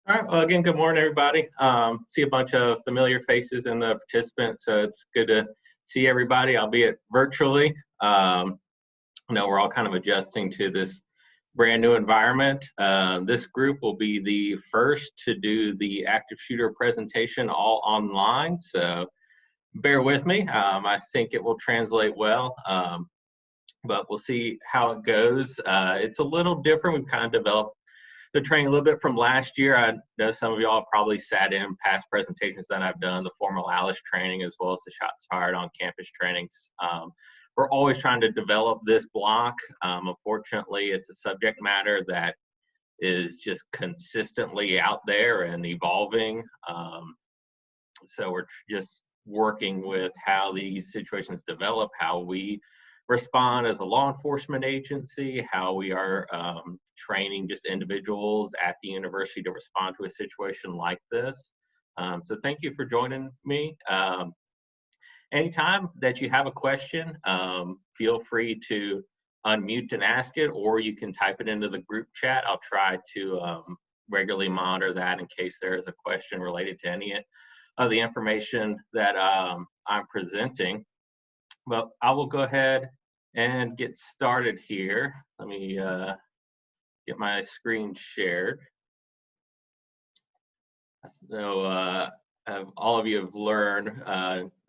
All right. Well, again, good morning, everybody. See a bunch of familiar faces in the participants, so it's good to see everybody, albeit virtually. I know we're all kind of adjusting to this brand new environment. This group will be the first to do the active shooter presentation all online, so bear with me. I think it will translate well, but we'll see how it goes. It's a little different. We've kind of developed the training a little bit from last year. I know some of y'all probably sat in past presentations that I've done, the formal ALICE training as well as the shots fired on campus trainings. We're always trying to develop this block. Unfortunately, it's a subject matter that is just consistently out there and evolving. So we're just working with how these situations develop, how we respond as a law enforcement agency, how we are training just individuals at the university to respond to a situation like this. So thank you for joining me. Anytime that you have a question, feel free to unmute and ask it, or you can type it into the group chat. I'll try to regularly monitor that in case there is a question related to any of the information that I'm presenting. But I will go ahead and get started here. Let me get my screen shared. So all of you have learned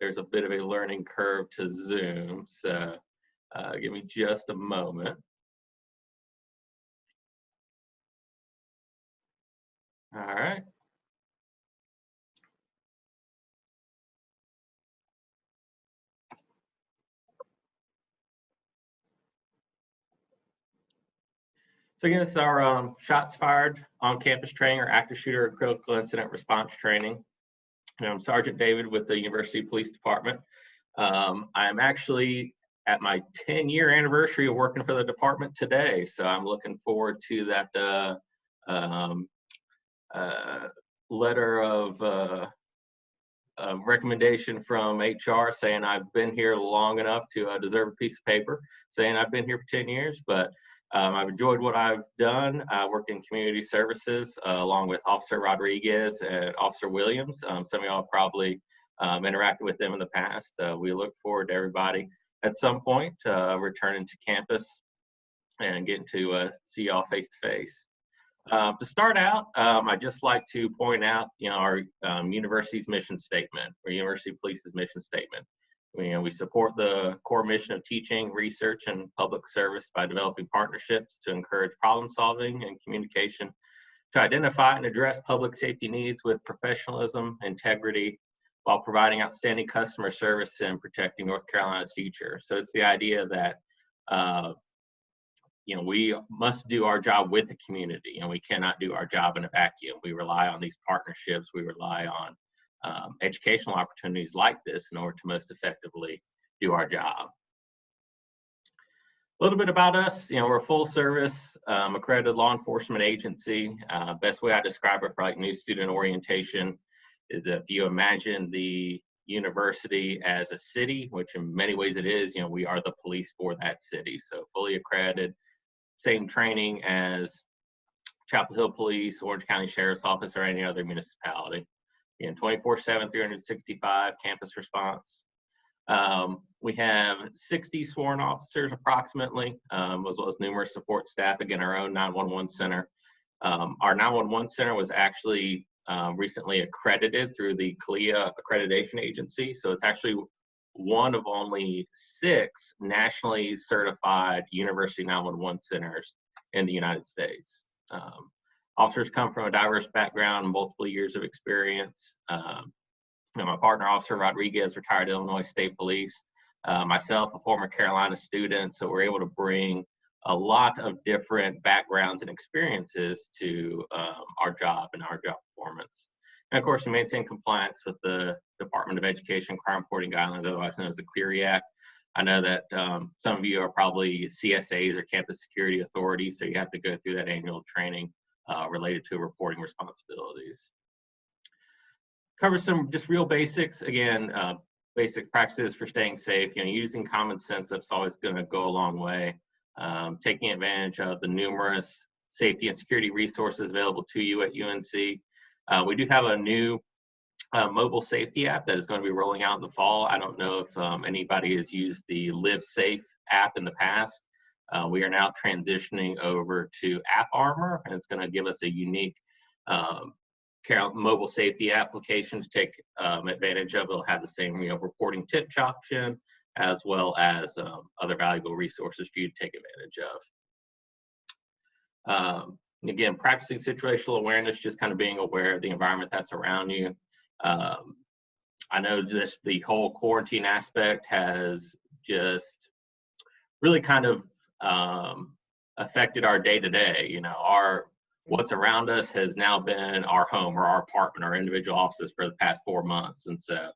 there's a bit of a learning curve to Zoom, so give me just a moment. All right. So again, this is our shots fired on campus training or active shooter critical incident response training. And I'm Sergeant David with the University Police Department. I am actually at my 10-year anniversary of working for the department today, so I'm looking forward to that letter of recommendation from HR saying I've been here long enough to deserve a piece of paper saying I've been here for 10 years, but I've enjoyed what I've done. I worked in community services along with Officer Rodriguez and Officer Williams. Some of y'all probably interacted with them in the past. We look forward to everybody at some point returning to campus and getting to see y'all face to face. To start out, I'd just like to point out, our university's mission statement, or University Police's mission statement. We support the core mission of teaching, research, and public service by developing partnerships to encourage problem solving and communication, to identify and address public safety needs with professionalism, integrity, while providing outstanding customer service and protecting North Carolina's future. So it's the idea that we must do our job with the community, and we cannot do our job in a vacuum. We rely on these partnerships. We rely on educational opportunities like this in order to most effectively do our job. A little bit about us, we're a full service accredited law enforcement agency. Best way I describe it for new student orientation is if you imagine the university as a city, which in many ways it is, we are the police for that city. So fully accredited, same training as Chapel Hill Police, Orange County Sheriff's Office, or any other municipality. 24/7, 365 campus response. We have 60 sworn officers approximately, as well as numerous support staff. Again, our own 911 center. Our 911 center was actually recently accredited through the CLIA accreditation agency. So it's actually one of only 6 nationally certified university 911 centers in the United States. Officers come from a diverse background, multiple years of experience. My partner, Officer Rodriguez, retired Illinois State Police. Myself, a former Carolina student, so we're able to bring a lot of different backgrounds and experiences to our job and our job performance. And of course, we maintain compliance with the Department of Education Crime Reporting Guidelines, otherwise known as the Clery Act. I know that some of you are probably CSAs or campus security authorities, so you have to go through that annual training related to reporting responsibilities. Cover some just real basics. Again, basic practices for staying safe. Using common sense, that's always going to go a long way. Taking advantage of the numerous safety and security resources available to you at UNC. We do have a new mobile safety app that is going to be rolling out in the fall. I don't know if anybody has used the Live Safe app in the past. We are now transitioning over to App Armor, and it's going to give us a unique mobile safety application to take advantage of. It'll have the same, reporting tips option, as well as other valuable resources for you to take advantage of. Again, practicing situational awareness, just kind of being aware of the environment that's around you. I know just the whole quarantine aspect has just really kind of affected our day-to-day. What's around us has now been our home or our apartment, our individual offices for the past 4 months. And so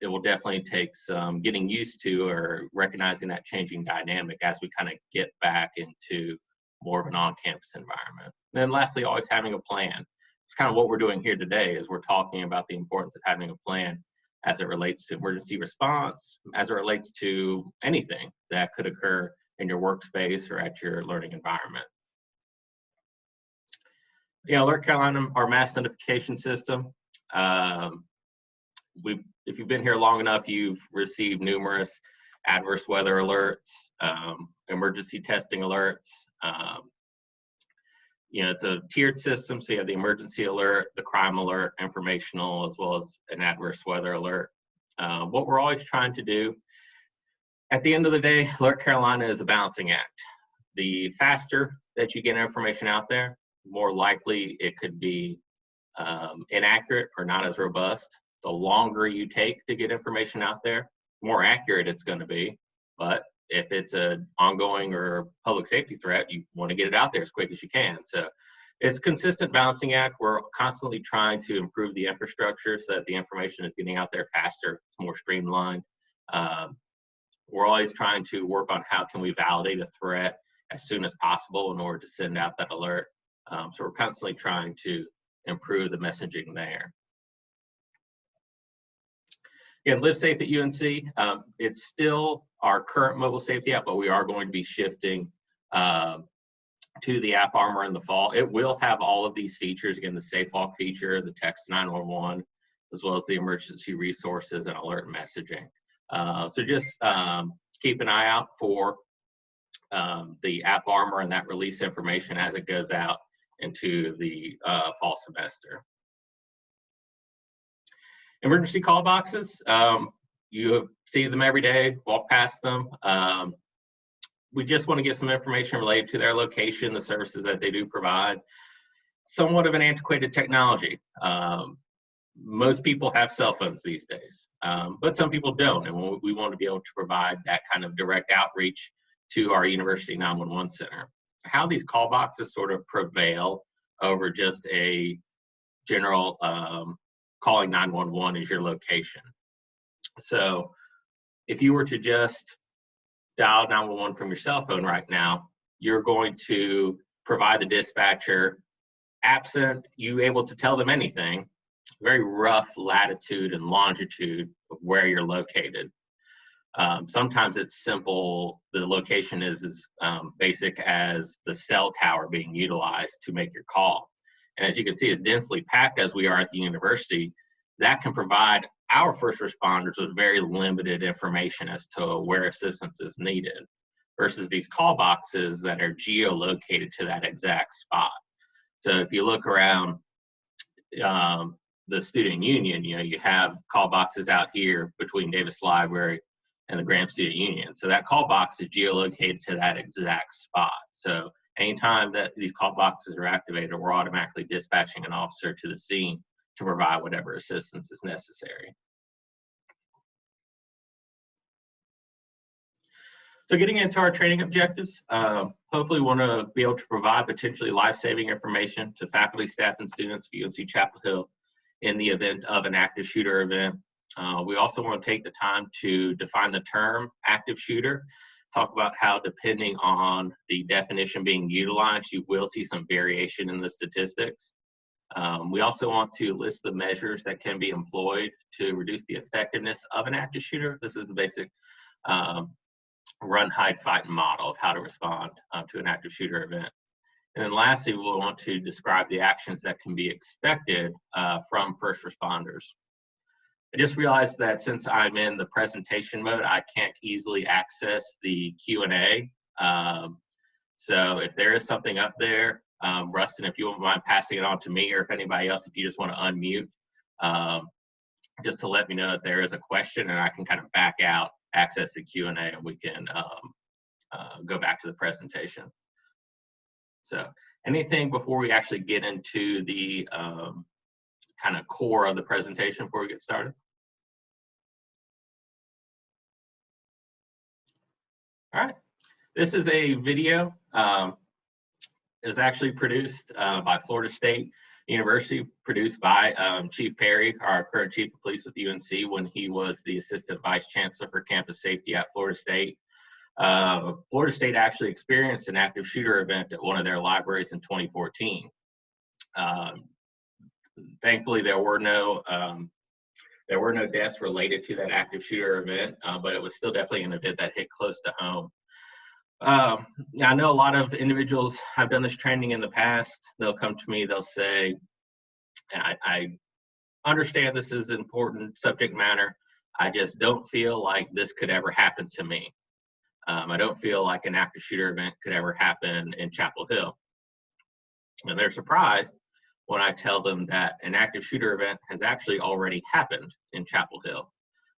it will definitely take some getting used to or recognizing that changing dynamic as we kind of get back into more of an on-campus environment. And then lastly, always having a plan. It's kind of what we're doing here today is we're talking about the importance of having a plan as it relates to emergency response, as it relates to anything that could occur in your workspace or at your learning environment. Alert Carolina, our mass notification system, if you've been here long enough, you've received numerous adverse weather alerts, emergency testing alerts. It's a tiered system, so you have the emergency alert, the crime alert, informational, as well as an adverse weather alert. What we're always trying to do, at the end of the day, Alert Carolina is a balancing act. The faster that you get information out there, more likely it could be inaccurate or not as robust. The longer you take to get information out there, more accurate it's going to be. But if it's an ongoing or public safety threat, you want to get it out there as quick as you can. So it's a consistent balancing act. We're constantly trying to improve the infrastructure so that the information is getting out there faster, it's more streamlined. We're always trying to work on how can we validate a threat as soon as possible in order to send out that alert. So we're constantly trying to improve the messaging there. Again, Live Safe at UNC, it's still our current mobile safety app, but we are going to be shifting to the App Armor in the fall. It will have all of these features, again, the Safe Walk feature, the text 911, as well as the emergency resources and alert messaging. So just keep an eye out for the App Armor and that release information as it goes out into the fall semester. Emergency call boxes, you see them every day, walk past them. We just want to get some information related to their location, the services that they do provide. Somewhat of an antiquated technology. Most people have cell phones these days, but some people don't, and we want to be able to provide that kind of direct outreach to our University 911 Center. How these call boxes sort of prevail over just a general calling 911 is your location. So if you were to just dial 911 from your cell phone right now, you're going to provide the dispatcher, absent you able to tell them anything, very rough latitude and longitude of where you're located. Sometimes it's simple. The location is as basic as the cell tower being utilized to make your call. And as you can see, as densely packed as we are at the university, that can provide our first responders with very limited information as to where assistance is needed, versus these call boxes that are geolocated to that exact spot. So if you look around the student union, you have call boxes out here between Davis Library and the Graham Student Union. So that call box is geolocated to that exact spot. So anytime that these call boxes are activated, we're automatically dispatching an officer to the scene to provide whatever assistance is necessary. So getting into our training objectives, hopefully we want to be able to provide potentially life-saving information to faculty, staff, and students of UNC Chapel Hill in the event of an active shooter event. We also want to take the time to define the term active shooter, talk about how depending on the definition being utilized, you will see some variation in the statistics. We also want to list the measures that can be employed to reduce the effectiveness of an active shooter. This is the basic run, hide, fight model of how to respond to an active shooter event. And then lastly, we'll want to describe the actions that can be expected from first responders. I just realized that since I'm in the presentation mode, I can't easily access the Q&A. So if there is something up there, Rustin, if you wouldn't mind passing it on to me, or if anybody else, if you just want to unmute, just to let me know that there is a question, and I can kind of back out, access the Q&A, and we can go back to the presentation. So anything before we actually get into the kind of core of the presentation before we get started? All right, this is a video. It was actually produced by Florida State University, produced by Chief Perry, our current Chief of Police with UNC, when he was the Assistant Vice Chancellor for Campus Safety at Florida State. Florida State actually experienced an active shooter event at one of their libraries in 2014. Thankfully, there were no deaths related to that active shooter event, but it was still definitely an event that hit close to home. I know a lot of individuals have done this training in the past. They'll come to me, they'll say, I understand this is important subject matter. I just don't feel like this could ever happen to me. I don't feel like an active shooter event could ever happen in Chapel Hill. And they're surprised when I tell them that an active shooter event has actually already happened in Chapel Hill.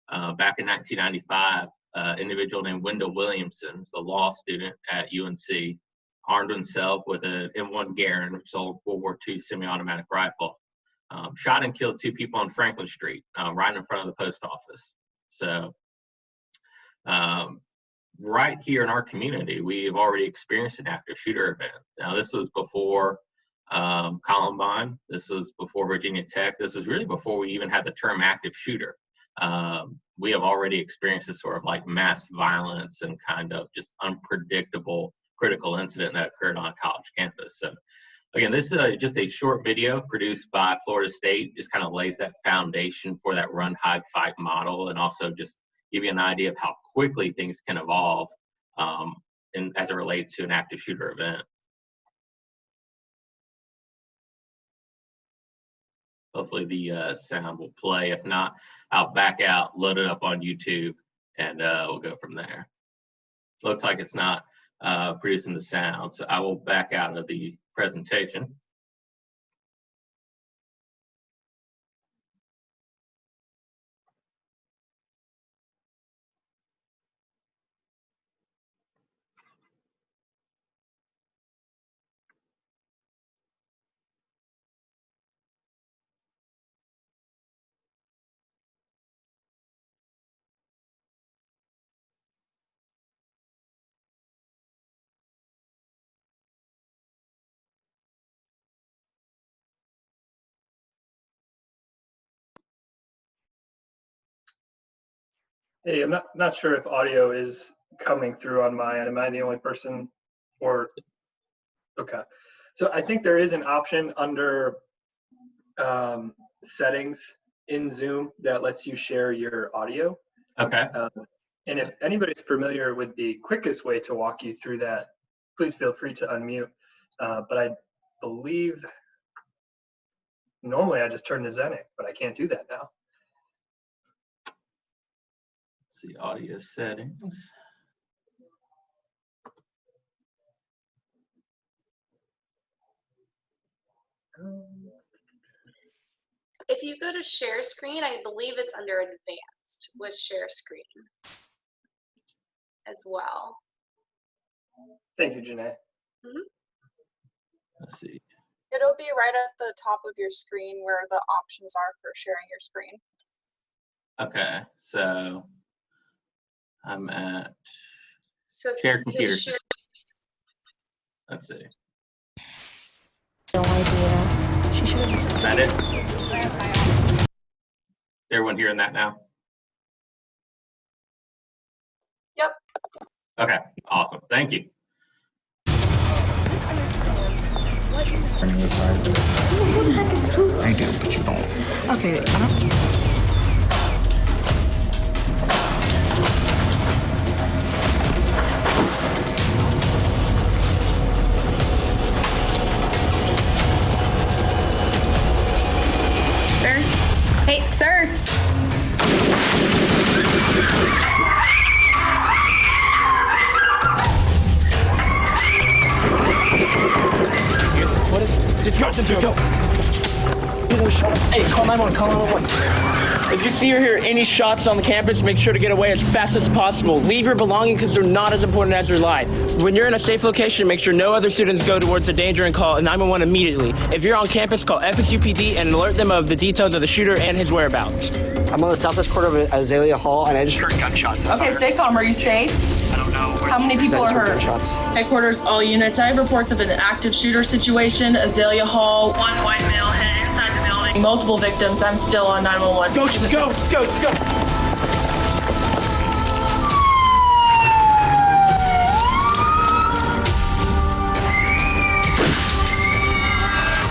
Back in 1995, an individual named Wendell Williamson, a law student at UNC, armed himself with an M1 Garand, which is an old World War II semi-automatic rifle, shot and killed 2 people on Franklin Street, right in front of the post office. So right here in our community, we've already experienced an active shooter event. Now, this was before Columbine. This was before Virginia Tech. This was really before we even had the term active shooter. We have already experienced this sort of like mass violence and kind of just unpredictable critical incident that occurred on a college campus. So again, this is just a short video produced by Florida State, just kind of lays that foundation for that run, hide, fight model, and also just give you an idea of how quickly things can evolve as it relates to an active shooter event. Hopefully the sound will play. If not, I'll back out, load it up on YouTube, and we'll go from there. Looks like it's not producing the sound, so I will back out of the presentation. Hey, I'm not sure if audio is coming through on my end. Am I the only person, or? Okay. So I think there is an option under settings in Zoom that lets you share your audio. Okay. And if anybody's familiar with the quickest way to walk you through that, please feel free to unmute. But I believe normally I just turn to Zenic, but I can't do that now. See audio settings. If you go to share screen, I believe it's under advanced with share screen as well. Thank you, Janae. Mm-hmm. Let's see. It'll be right at the top of your screen where the options are for sharing your screen. Okay, so I'm at share computer. Let's see. No idea. She should have. Is that it? Is everyone hearing that now? Yep. Okay, awesome. Thank you. I do, but you don't. Okay, I don't. Go. Hey, call 911, call 911. If you see or hear any shots on the campus, make sure to get away as fast as possible. Leave your belongings because they're not as important as your life. When you're in a safe location, make sure no other students go towards the danger and call 911 immediately. If you're on campus, call FSUPD and alert them of the details of the shooter and his whereabouts. I'm on the southwest quarter of Azalea Hall, and I just heard gunshots. Okay, stay calm. Are you safe? I don't know. How many people are hurt? Gunshots. Headquarters, all units. I have reports of an active shooter situation. Azalea Hall. One white male headed inside the building. Multiple victims. I'm still on 911. Go.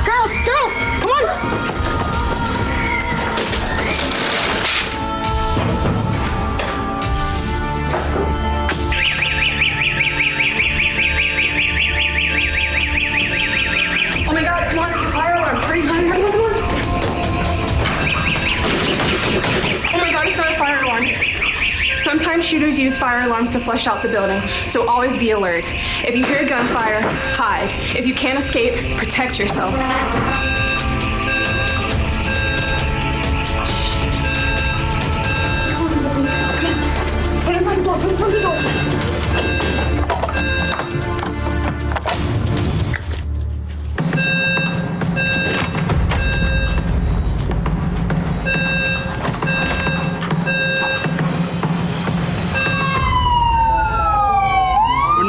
Girls, come on. Oh my God, come on, it's a fire alarm. Hurry. Oh my God, it's not a fire alarm. Sometimes shooters use fire alarms to flush out the building, so always be alert. If you hear gunfire, hide. If you can't escape, protect yourself. Put in front of the door. We're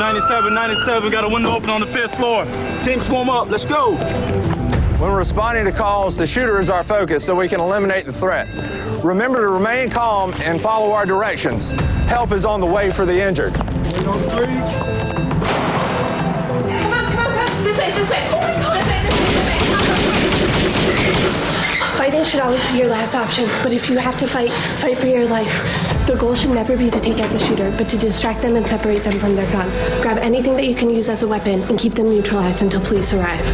97, got a window open on the 5th floor. Team swarm up, let's go. When responding to calls, the shooter is our focus so we can eliminate the threat. Remember to remain calm and follow our directions. Help is on the way for the injured. Come on. This way. Oh my God. Fighting should always be your last option, but if you have to fight for your life. The goal should never be to take out the shooter, but to distract them and separate them from their gun. Grab anything that you can use as a weapon and keep them neutralized until police arrive.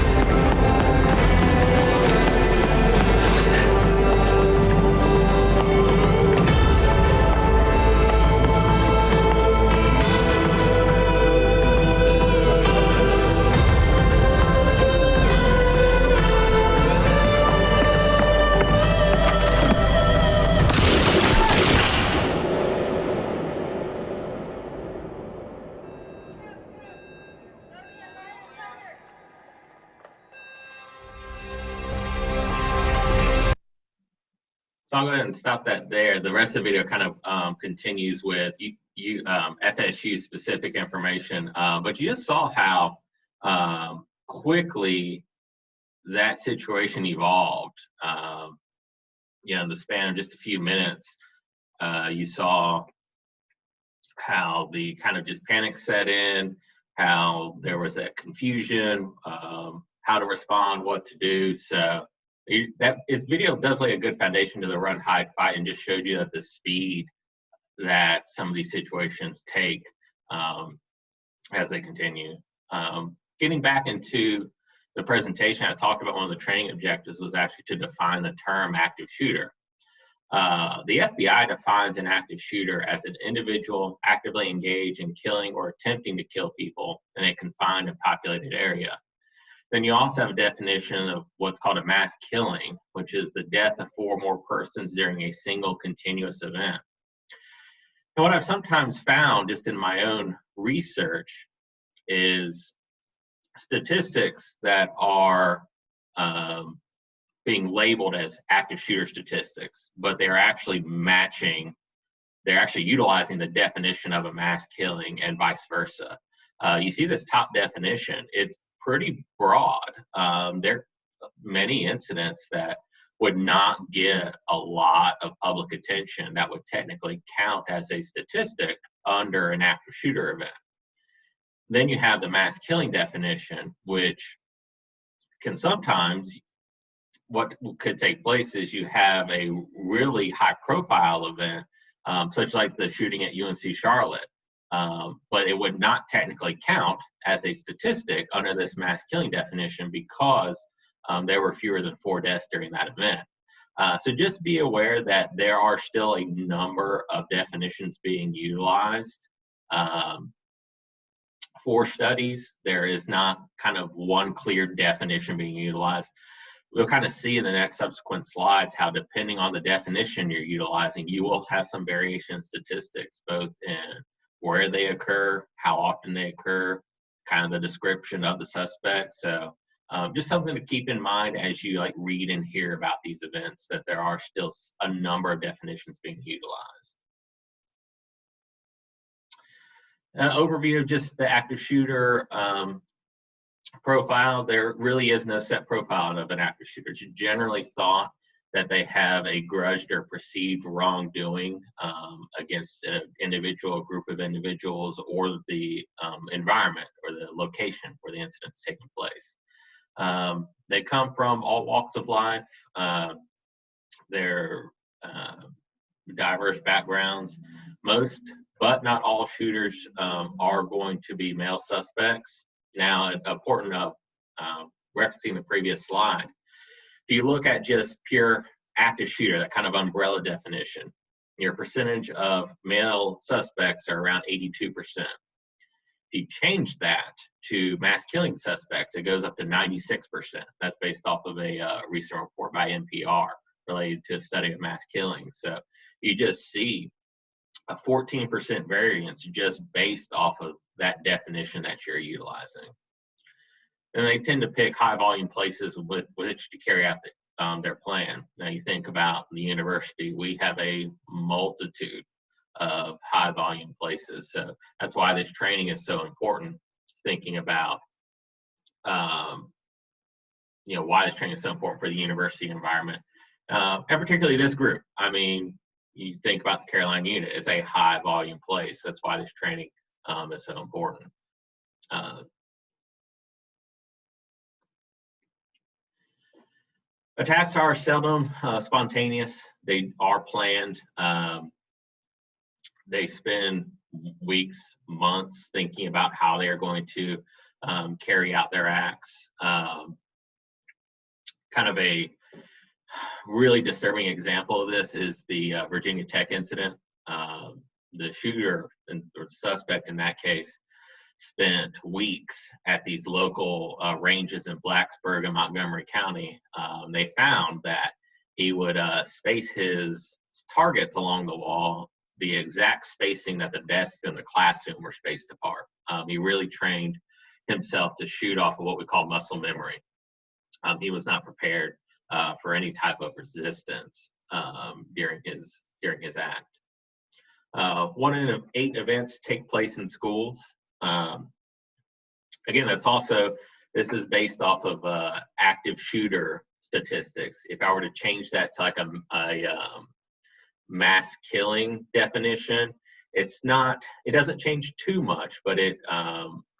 So I'll go ahead and stop that there. The rest of the video kind of continues with FSU specific information, but you just saw how quickly that situation evolved. In the span of just a few minutes, you saw how the kind of just panic set in, how there was that confusion, how to respond, what to do. So this video does lay a good foundation to the run, hide, fight, and just showed you that the speed that some of these situations take as they continue. Getting back into the presentation, I talked about one of the training objectives was actually to define the term active shooter. The FBI defines an active shooter as an individual actively engaged in killing or attempting to kill people in a confined and populated area. Then you also have a definition of what's called a mass killing, which is the death of 4 or more persons during a single continuous event. And what I've sometimes found just in my own research is statistics that are being labeled as active shooter statistics, but they're actually utilizing the definition of a mass killing and vice versa. You see this top definition, it's pretty broad. There are many incidents that would not get a lot of public attention that would technically count as a statistic under an active shooter event. Then you have the mass killing definition, which can sometimes, what could take place is you have a really high profile event, such like the shooting at UNC Charlotte. But it would not technically count as a statistic under this mass killing definition because there were fewer than 4 deaths during that event. So just be aware that there are still a number of definitions being utilized for studies, there is not kind of one clear definition being utilized. We'll kind of see in the next subsequent slides how, depending on the definition you're utilizing, you will have some variation in statistics, both in where they occur, how often they occur, kind of the description of the suspect. So just something to keep in mind as you like read and hear about these events, that there are still a number of definitions being utilized. Overview of just the active shooter profile. There really is no set profile of an active shooter. It's generally thought that they have a grudged or perceived wrongdoing against an individual, a group of individuals, or the environment or the location where the incident's taking place. They come from all walks of life. They're diverse backgrounds. Most, but not all, shooters are going to be male suspects. Now, important referencing the previous slide, if you look at just pure active shooter, that kind of umbrella definition, your percentage of male suspects are around 82%. If you change that to mass killing suspects, it goes up to 96%. That's based off of a recent report by NPR related to a study of mass killings. So you just see a 14% variance just based off of that definition that you're utilizing. And they tend to pick high volume places with which to carry out their plan. Now you think about the university, we have a multitude of high volume places. So that's why this training is so important, thinking about why this training is so important for the university environment. And particularly this group. I mean, you think about the Caroline unit, it's a high volume place. That's why this training is so important. Attacks are seldom spontaneous. They are planned. They spend weeks, months thinking about how they are going to carry out their acts. Kind of a really disturbing example of this is the Virginia Tech incident. The shooter or the suspect in that case spent weeks at these local ranges in Blacksburg and Montgomery County. They found that he would space his targets along the wall the exact spacing that the desks in the classroom were spaced apart. He really trained himself to shoot off of what we call muscle memory. He was not prepared for any type of resistance during his act. 1 in 8 events take place in schools. Again, this is based off of active shooter statistics. If I were to change that to like a mass killing definition, it doesn't change too much, but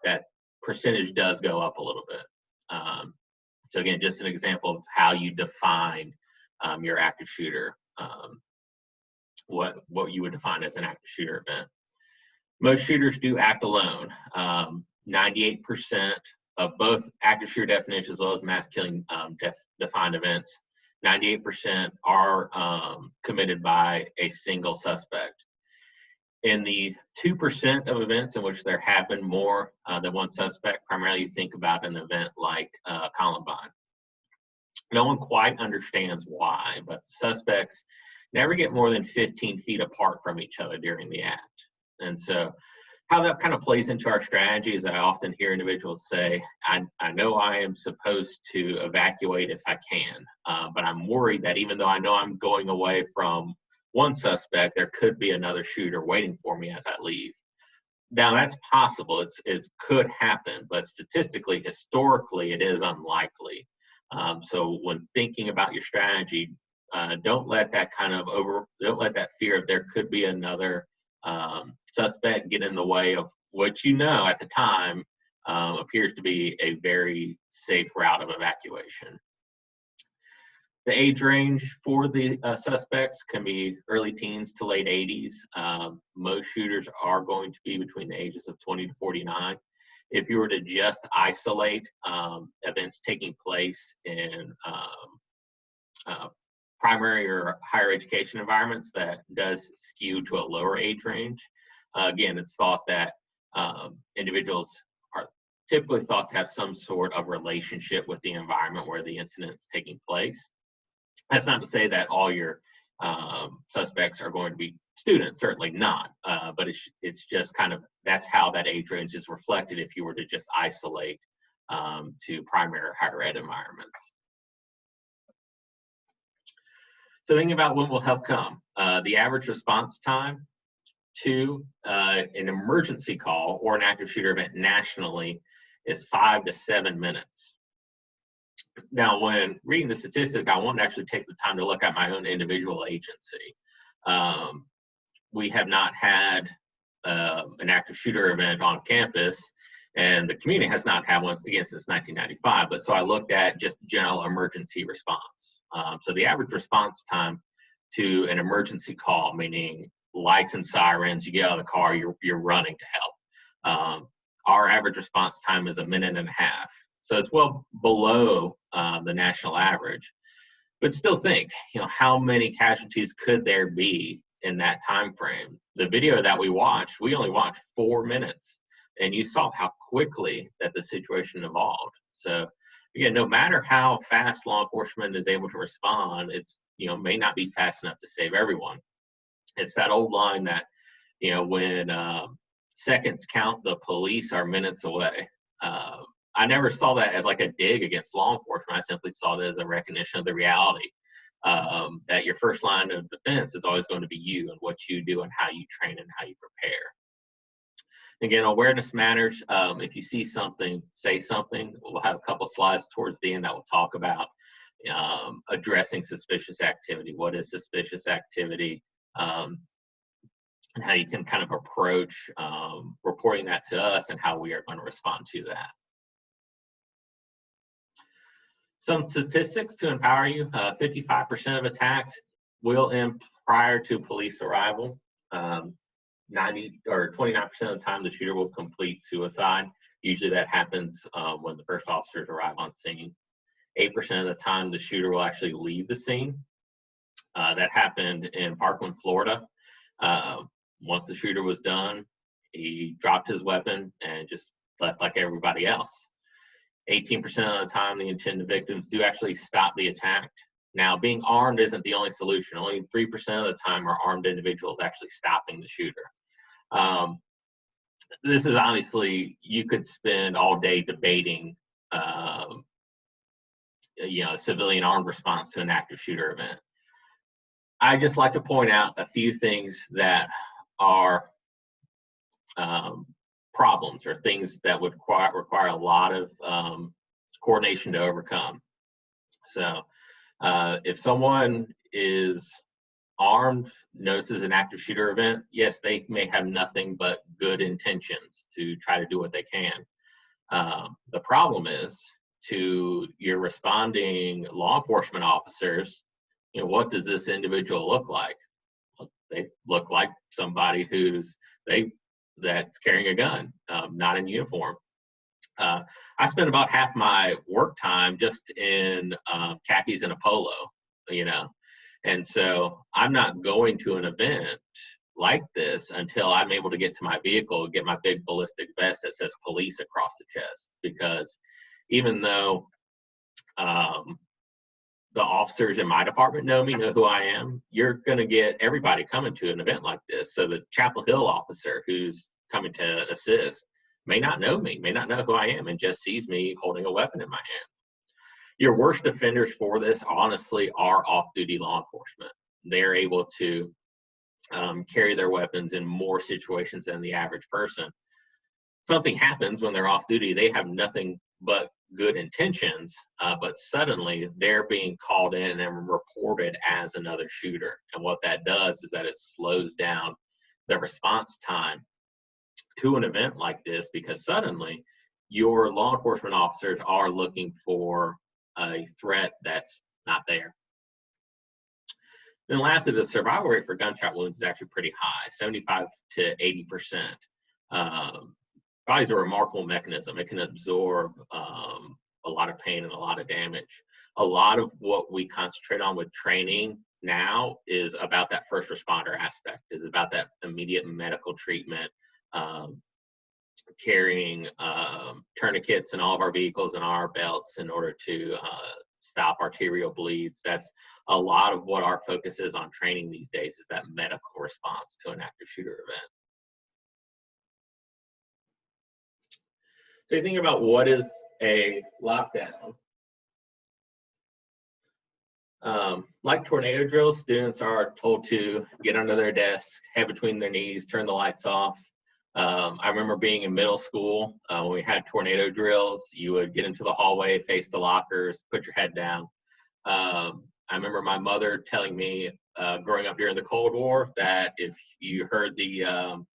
that percentage does go up a little bit. So again, just an example of how you define your active shooter, what you would define as an active shooter event. Most shooters do act alone. 98% of both active shooter definitions as well as mass killing defined events, 98% are committed by a single suspect. In the 2% of events in which there have been more than one suspect, primarily you think about an event like Columbine. No one quite understands why, but suspects never get more than 15 feet apart from each other during the act. And so how that kind of plays into our strategy is I often hear individuals say, I know I am supposed to evacuate if I can, but I'm worried that even though I know I'm going away from one suspect, there could be another shooter waiting for me as I leave. Now that's possible, it could happen, but statistically, historically, it is unlikely. So when thinking about your strategy, don't let that fear of there could be another suspect get in the way of what you know at the time appears to be a very safe route of evacuation. The age range for the suspects can be early teens to late 80s. Most shooters are going to be between the ages of 20 to 49. If you were to just isolate events taking place in primary or higher education environments, that does skew to a lower age range. Again, it's thought that individuals typically thought to have some sort of relationship with the environment where the incident is taking place. That's not to say that all your suspects are going to be students, certainly not, but it's just kind of, that's how that age range is reflected if you were to just isolate to primary or higher ed environments. So thinking about when will help come, the average response time to an emergency call or an active shooter event nationally is 5 to 7 minutes. Now, when reading the statistic, I wanted to actually take the time to look at my own individual agency. We have not had an active shooter event on campus, and the community has not had one again since 1995. But so I looked at just general emergency response. So the average response time to an emergency call, meaning lights and sirens, you get out of the car, you're running to help. Our average response time is 1.5 minutes. So it's well below the national average. But still think, how many casualties could there be in that time frame? The video that we watched, we only watched 4 minutes, and you saw how quickly that the situation evolved. So again, no matter how fast law enforcement is able to respond, it's may not be fast enough to save everyone. It's that old line that when seconds count, the police are minutes away. I never saw that as like a dig against law enforcement. I simply saw it as a recognition of the reality that your first line of defense is always going to be you and what you do and how you train and how you prepare. Again, awareness matters. If you see something, say something. We'll have a couple slides towards the end that will talk about addressing suspicious activity. What is suspicious activity? And how you can kind of approach reporting that to us and how we are going to respond to that. Some statistics to empower you. 55% of attacks will end prior to police arrival. 90 or 29% of the time the shooter will complete suicide. Usually that happens when the first officers arrive on scene. 8% of the time the shooter will actually leave the scene. That happened in Parkland, Florida. Once the shooter was done, he dropped his weapon and just left like everybody else. 18% of the time, the intended victims do actually stop the attack. Now, being armed isn't the only solution. Only 3% of the time are armed individuals actually stopping the shooter. This is honestly, you could spend all day debating, a civilian armed response to an active shooter event. I just like to point out a few things that are problems or things that would require a lot of coordination to overcome. So if someone is armed, notices an active shooter event, yes, they may have nothing but good intentions to try to do what they can. The problem is, to your responding law enforcement officers, what does this individual look like? Well, they look like somebody that's carrying a gun, not in uniform. I spend about half my work time just in khakis and a polo, and so I'm not going to an event like this until I'm able to get to my vehicle, get my big ballistic vest that says police across the chest, because even though the officers in my department know who I am, you're going to get everybody coming to an event like this. So the Chapel Hill officer who's coming to assist may not know me, may not know who I am, and just sees me holding a weapon in my hand. Your worst offenders for this, honestly, are off-duty law enforcement. They're able to carry their weapons in more situations than the average person. Something happens when they're off-duty. They have nothing but good intentions, but suddenly they're being called in and reported as another shooter. And what that does is that it slows down the response time to an event like this, because suddenly your law enforcement officers are looking for a threat that's not there. Then lastly, the survival rate for gunshot wounds is actually pretty high, 75 to 80%. Body is a remarkable mechanism. It can absorb a lot of pain and a lot of damage. A lot of what we concentrate on with training now is about that first responder aspect, is about that immediate medical treatment, carrying tourniquets in all of our vehicles and our belts in order to stop arterial bleeds. That's a lot of what our focus is on training these days, is that medical response to an active shooter event. So you think about what is a lockdown. Like tornado drills, students are told to get under their desk, head between their knees, turn the lights off. I remember being in middle school when we had tornado drills. You would get into the hallway, face the lockers, put your head down. I remember my mother telling me growing up during the Cold War that if you heard the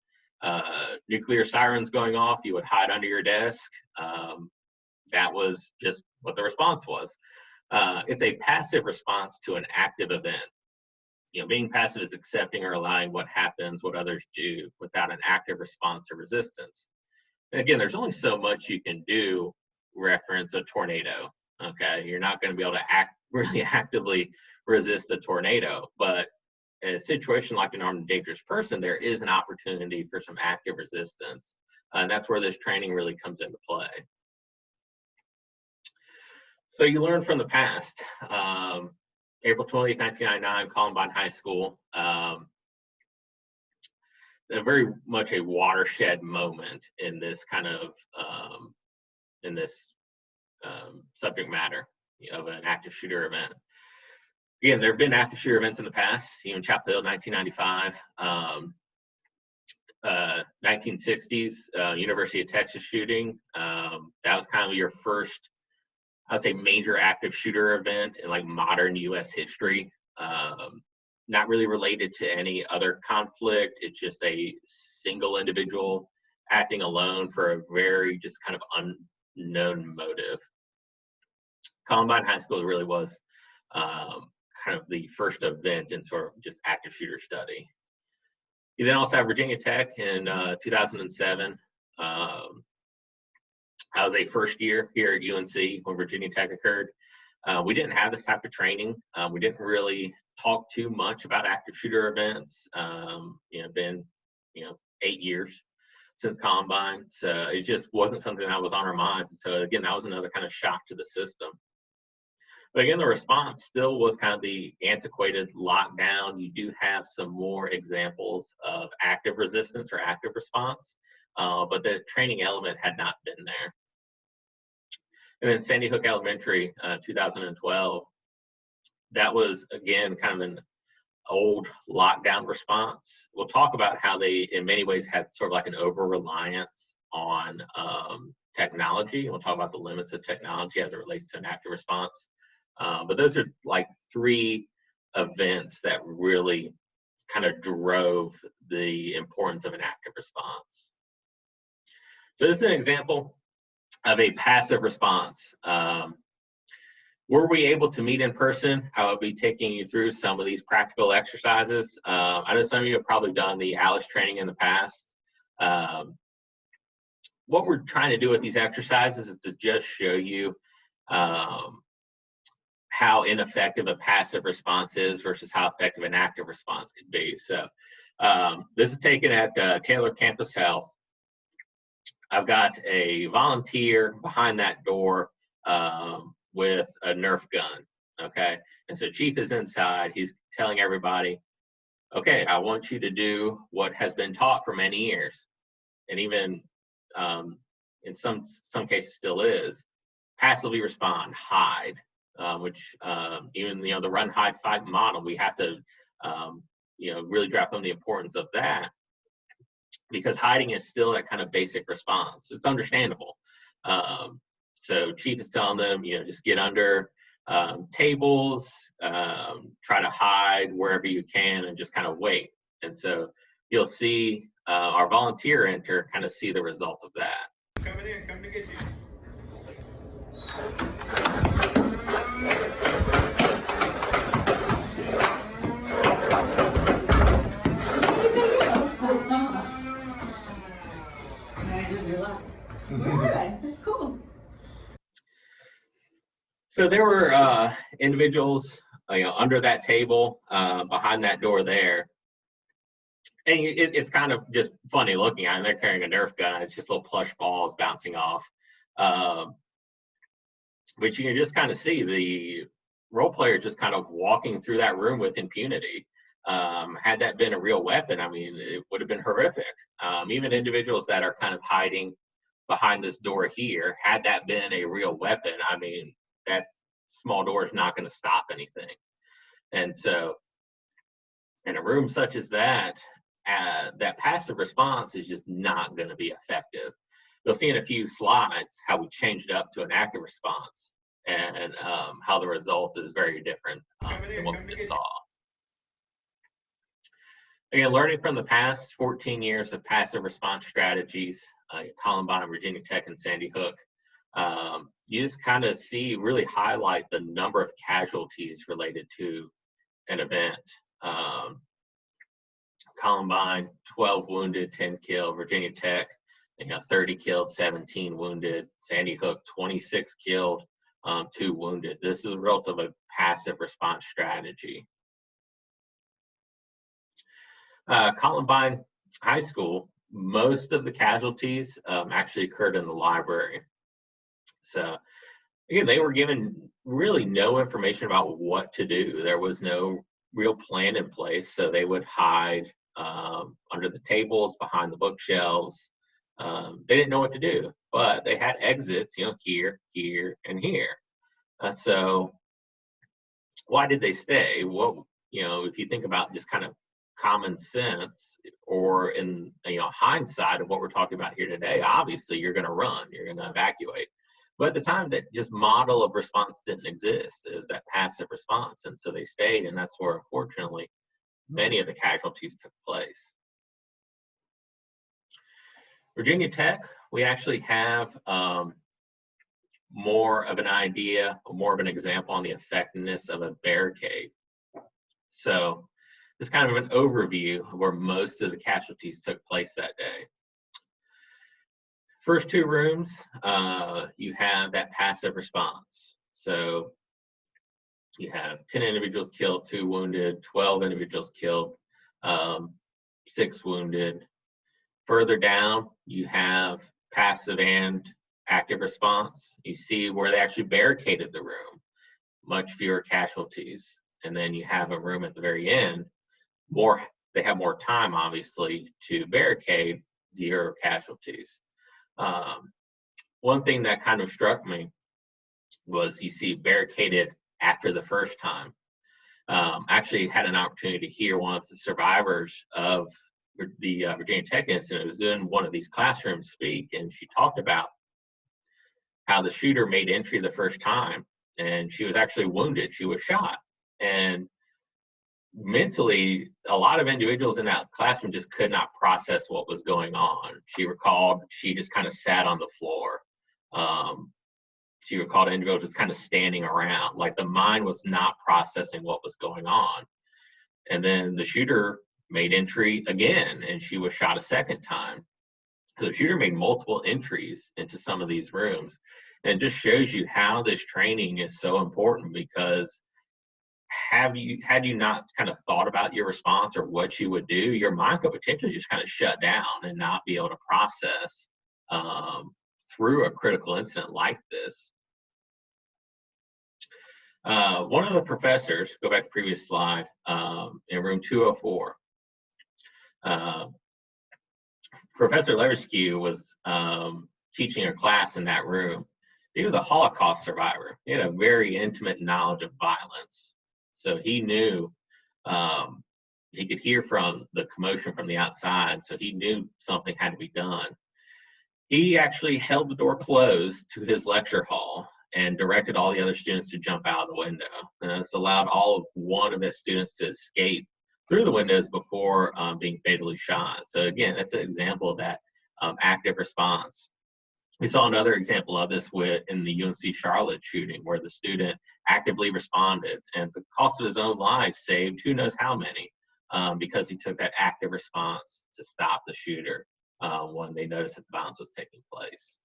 nuclear sirens going off, you would hide under your desk. That was just what the response was. It's a passive response to an active event. You know, being passive is accepting or allowing what happens, what others do, without an active response or resistance. And again, there's only so much you can do reference a tornado. Okay, you're not going to be able to really actively resist a tornado, but in a situation like an armed and dangerous person, there is an opportunity for some active resistance, and that's where this training really comes into play. So you learn from the past. April 20th, 1999, Columbine High School. Very much a watershed moment in this kind of subject matter of an active shooter event. Again, there have been active shooter events in the past, even Chapel Hill, 1995. 1960s, University of Texas shooting. That was kind of your first, I would say, major active shooter event in like modern U.S. history. Not really related to any other conflict. It's just a single individual acting alone for a very just kind of unknown motive. Columbine High School really was kind of the first event in sort of just active shooter study. You then also have Virginia Tech in 2007. I was a first year here at UNC when Virginia Tech occurred. We didn't have this type of training. We didn't really talk too much about active shooter events. Been 8 years since Columbine, so it just wasn't something that was on our minds. And so again, that was another kind of shock to the system. But again, the response still was kind of the antiquated lockdown. You do have some more examples of active resistance or active response, but the training element had not been there. And then Sandy Hook Elementary, 2012, that was, again, kind of an old lockdown response. We'll talk about how they, in many ways, had sort of like an over-reliance on technology. We'll talk about the limits of technology as it relates to an active response. But those are like three events that really kind of drove the importance of an active response. So this is an example of a passive response. Were we able to meet in person, I will be taking you through some of these practical exercises. I know some of you have probably done the ALICE training in the past. What we're trying to do with these exercises is to just show you how ineffective a passive response is versus how effective an active response could be. So this is taken at Taylor Campus Health. I've got a volunteer behind that door with a Nerf gun, okay? And so Chief is inside. He's telling everybody, okay, I want you to do what has been taught for many years, and even in some cases still is, passively respond, hide, which even the run, hide, fight model, we have to really drive home the importance of that, because hiding is still that kind of basic response. It's understandable. So Chief is telling them, just get under tables, try to hide wherever you can, and just kind of wait. And so you'll see our volunteer enter, kind of see the result of that. Coming in, coming to get you. That's cool. So there were individuals under that table, behind that door there. it's kind of just funny looking at them. They're carrying a Nerf gun. It's just little plush balls bouncing off. But you can just kind of see the role player just kind of walking through that room with impunity. Had that been a real weapon, I mean, it would have been horrific. Even individuals that are kind of hiding behind this door here, had that been a real weapon, I mean, that small door is not going to stop anything. And so in a room such as that, that passive response is just not going to be effective. You'll see in a few slides how we changed it up to an active response, and how the result is very different than what we just saw. Again, learning from the past 14 years of passive response strategies, Columbine, Virginia Tech, and Sandy Hook, you just kind of see, really highlight the number of casualties related to an event. Columbine, 12 wounded, 10 killed. Virginia Tech, 30 killed, 17 wounded. Sandy Hook, 26 killed, 2 wounded. This is a result of a passive response strategy. Columbine High School, most of the casualties actually occurred in the library. So again, they were given really no information about what to do. There was no real plan in place, so they would hide under the tables, behind the bookshelves. They didn't know what to do, but they had exits, here, here, and here. So why did they stay? Well, if you think about just kind of common sense, or in hindsight of what we're talking about here today, obviously you're going to run, you're going to evacuate. But at the time, that just model of response didn't exist. It was that passive response, and so they stayed, and that's where, unfortunately, many of the casualties took place. Virginia Tech, we actually have more of an idea, more of an example on the effectiveness of a barricade. So this is kind of an overview of where most of the casualties took place that day. First 2 rooms, you have that passive response. So you have 10 individuals killed, 2 wounded, 12 individuals killed, 6 wounded. Further down, you have passive and active response. You see where they actually barricaded the room, much fewer casualties. And then you have a room at the very end, they have more time, obviously, to barricade, 0 casualties. One thing that kind of struck me was you see barricaded after the first time. Actually had an opportunity to hear one of the survivors of the Virginia Tech incident. It was in one of these classrooms speak, and she talked about how the shooter made entry the first time, and she was actually wounded. She was shot, and mentally, a lot of individuals in that classroom just could not process what was going on. She recalled she just kind of sat on the floor. She recalled individuals just kind of standing around, like the mind was not processing what was going on. And then the shooter made entry again, and she was shot a second time. So the shooter made multiple entries into some of these rooms. And it just shows you how this training is so important, because had you not kind of thought about your response or what you would do, your mind could potentially just kind of shut down and not be able to process through a critical incident like this. One of the professors, go back to the previous slide, in room 204, Professor Leversky was teaching a class in that room. He was a Holocaust survivor. He had a very intimate knowledge of violence. So he knew, he could hear from the commotion from the outside, so he knew something had to be done. He actually held the door closed to his lecture hall and directed all the other students to jump out of the window. And this allowed all of one of his students to escape through the windows before being fatally shot. So again, that's an example of that active response. We saw another example of this in the UNC Charlotte shooting, where the student actively responded, and at the cost of his own life saved who knows how many, because he took that active response to stop the shooter when they noticed that the violence was taking place.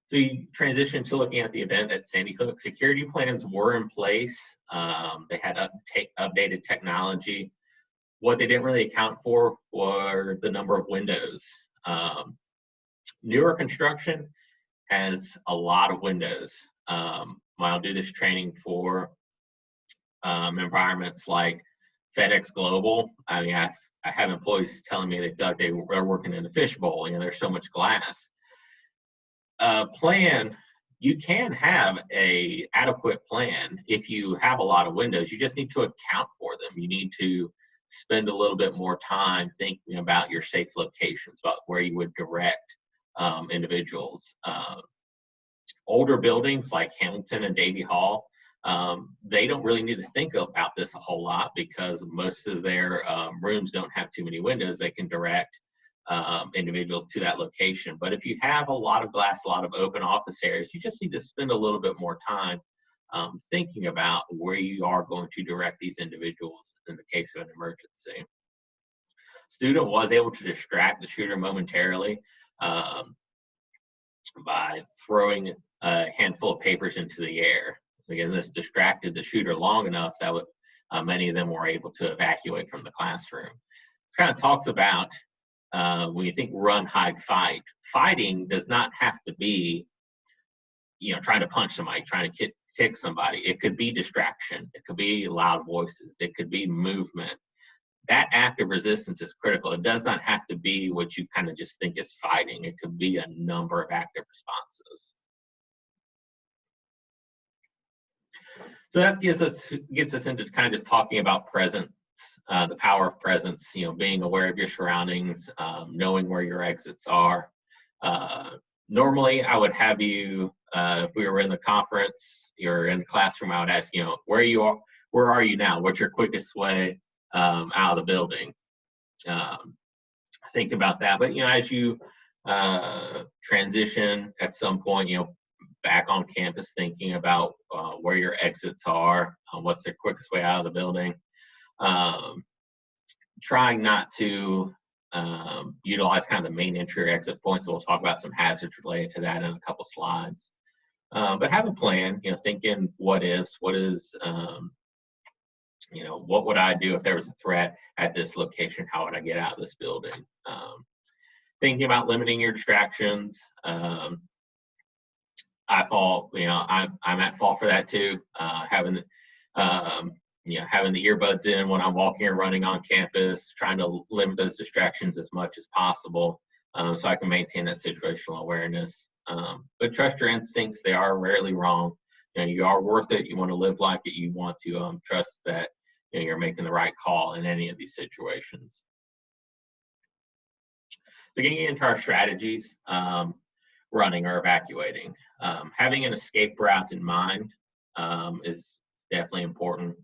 So you transition to looking at the event at Sandy Hook. Security plans were in place. They had updated technology. What they didn't really account for were the number of windows. Newer construction has a lot of windows. I'll do this training for environments like FedEx Global. I mean, I have employees telling me they feel like they're working in a fishbowl. You know, there's so much glass. Plan, you can have a adequate plan if you have a lot of windows. You just need to account for them. You need to spend a little bit more time thinking about your safe locations, about where you would direct individuals. Older buildings like Hamilton and Davie Hall, they don't really need to think about this a whole lot because most of their rooms don't have too many windows. They can direct individuals to that location. But if you have a lot of glass, a lot of open office areas, you just need to spend a little bit more time thinking about where you are going to direct these individuals in the case of an emergency. Student was able to distract the shooter momentarily by throwing a handful of papers into the air. Again, this distracted the shooter long enough that many of them were able to evacuate from the classroom. This kind of talks about when you think run, hide, fight. Fighting does not have to be, you know, trying to punch somebody, trying to kick somebody. It could be distraction. It could be loud voices. It could be movement. That active resistance is critical. It does not have to be what you kind of just think is fighting. It could be a number of active responses. So that gets us into kind of just talking about presence, the power of presence, you know, being aware of your surroundings, knowing where your exits are. Normally, I would have you, if we were in the conference, you're in the classroom, I would ask, you know, where are you now? What's your quickest way out of the building? Think about that. But, you know, as you transition at some point, you know, back on campus, thinking about where your exits are, what's the quickest way out of the building. Trying not to utilize kind of the main entry or exit points. We'll talk about some hazards related to that in a couple slides. But have a plan, you know, thinking what is, you know, what would I do if there was a threat at this location? How would I get out of this building? Thinking about limiting your distractions. I'm at fault for that too. Having the earbuds in when I'm walking or running on campus, trying to limit those distractions as much as possible, so I can maintain that situational awareness. But trust your instincts; they are rarely wrong. You know, you are worth it. You want to live like it. You want to trust that, you know, you're making the right call in any of these situations. So getting into our strategies, running or evacuating. Having an escape route in mind is definitely important.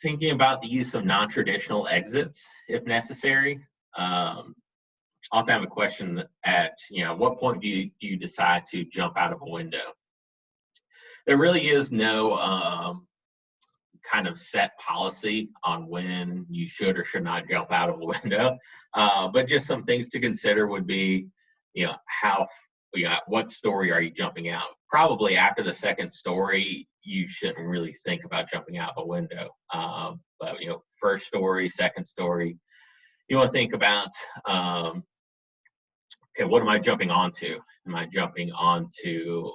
Thinking about the use of non-traditional exits if necessary. Often have a question at, you know, what point do you decide to jump out of a window? There really is no kind of set policy on when you should or should not jump out of a window. But just some things to consider would be, you know, what story are you jumping out? Probably after the second story, you shouldn't really think about jumping out of a window. But, you know, first story, second story, you want to think about, okay, what am I jumping onto? Am I jumping onto,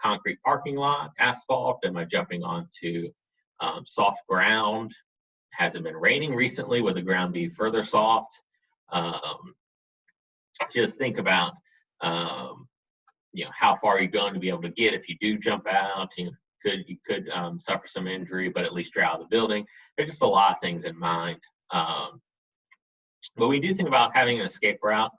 concrete parking lot, asphalt? Am I jumping onto soft ground? Has it been raining recently? Would the ground be further soft? Just think about, how far are you going to be able to get if you do jump out? You could suffer some injury, but at least you're out of the building. There's just a lot of things in mind. But we do think about having an escape route.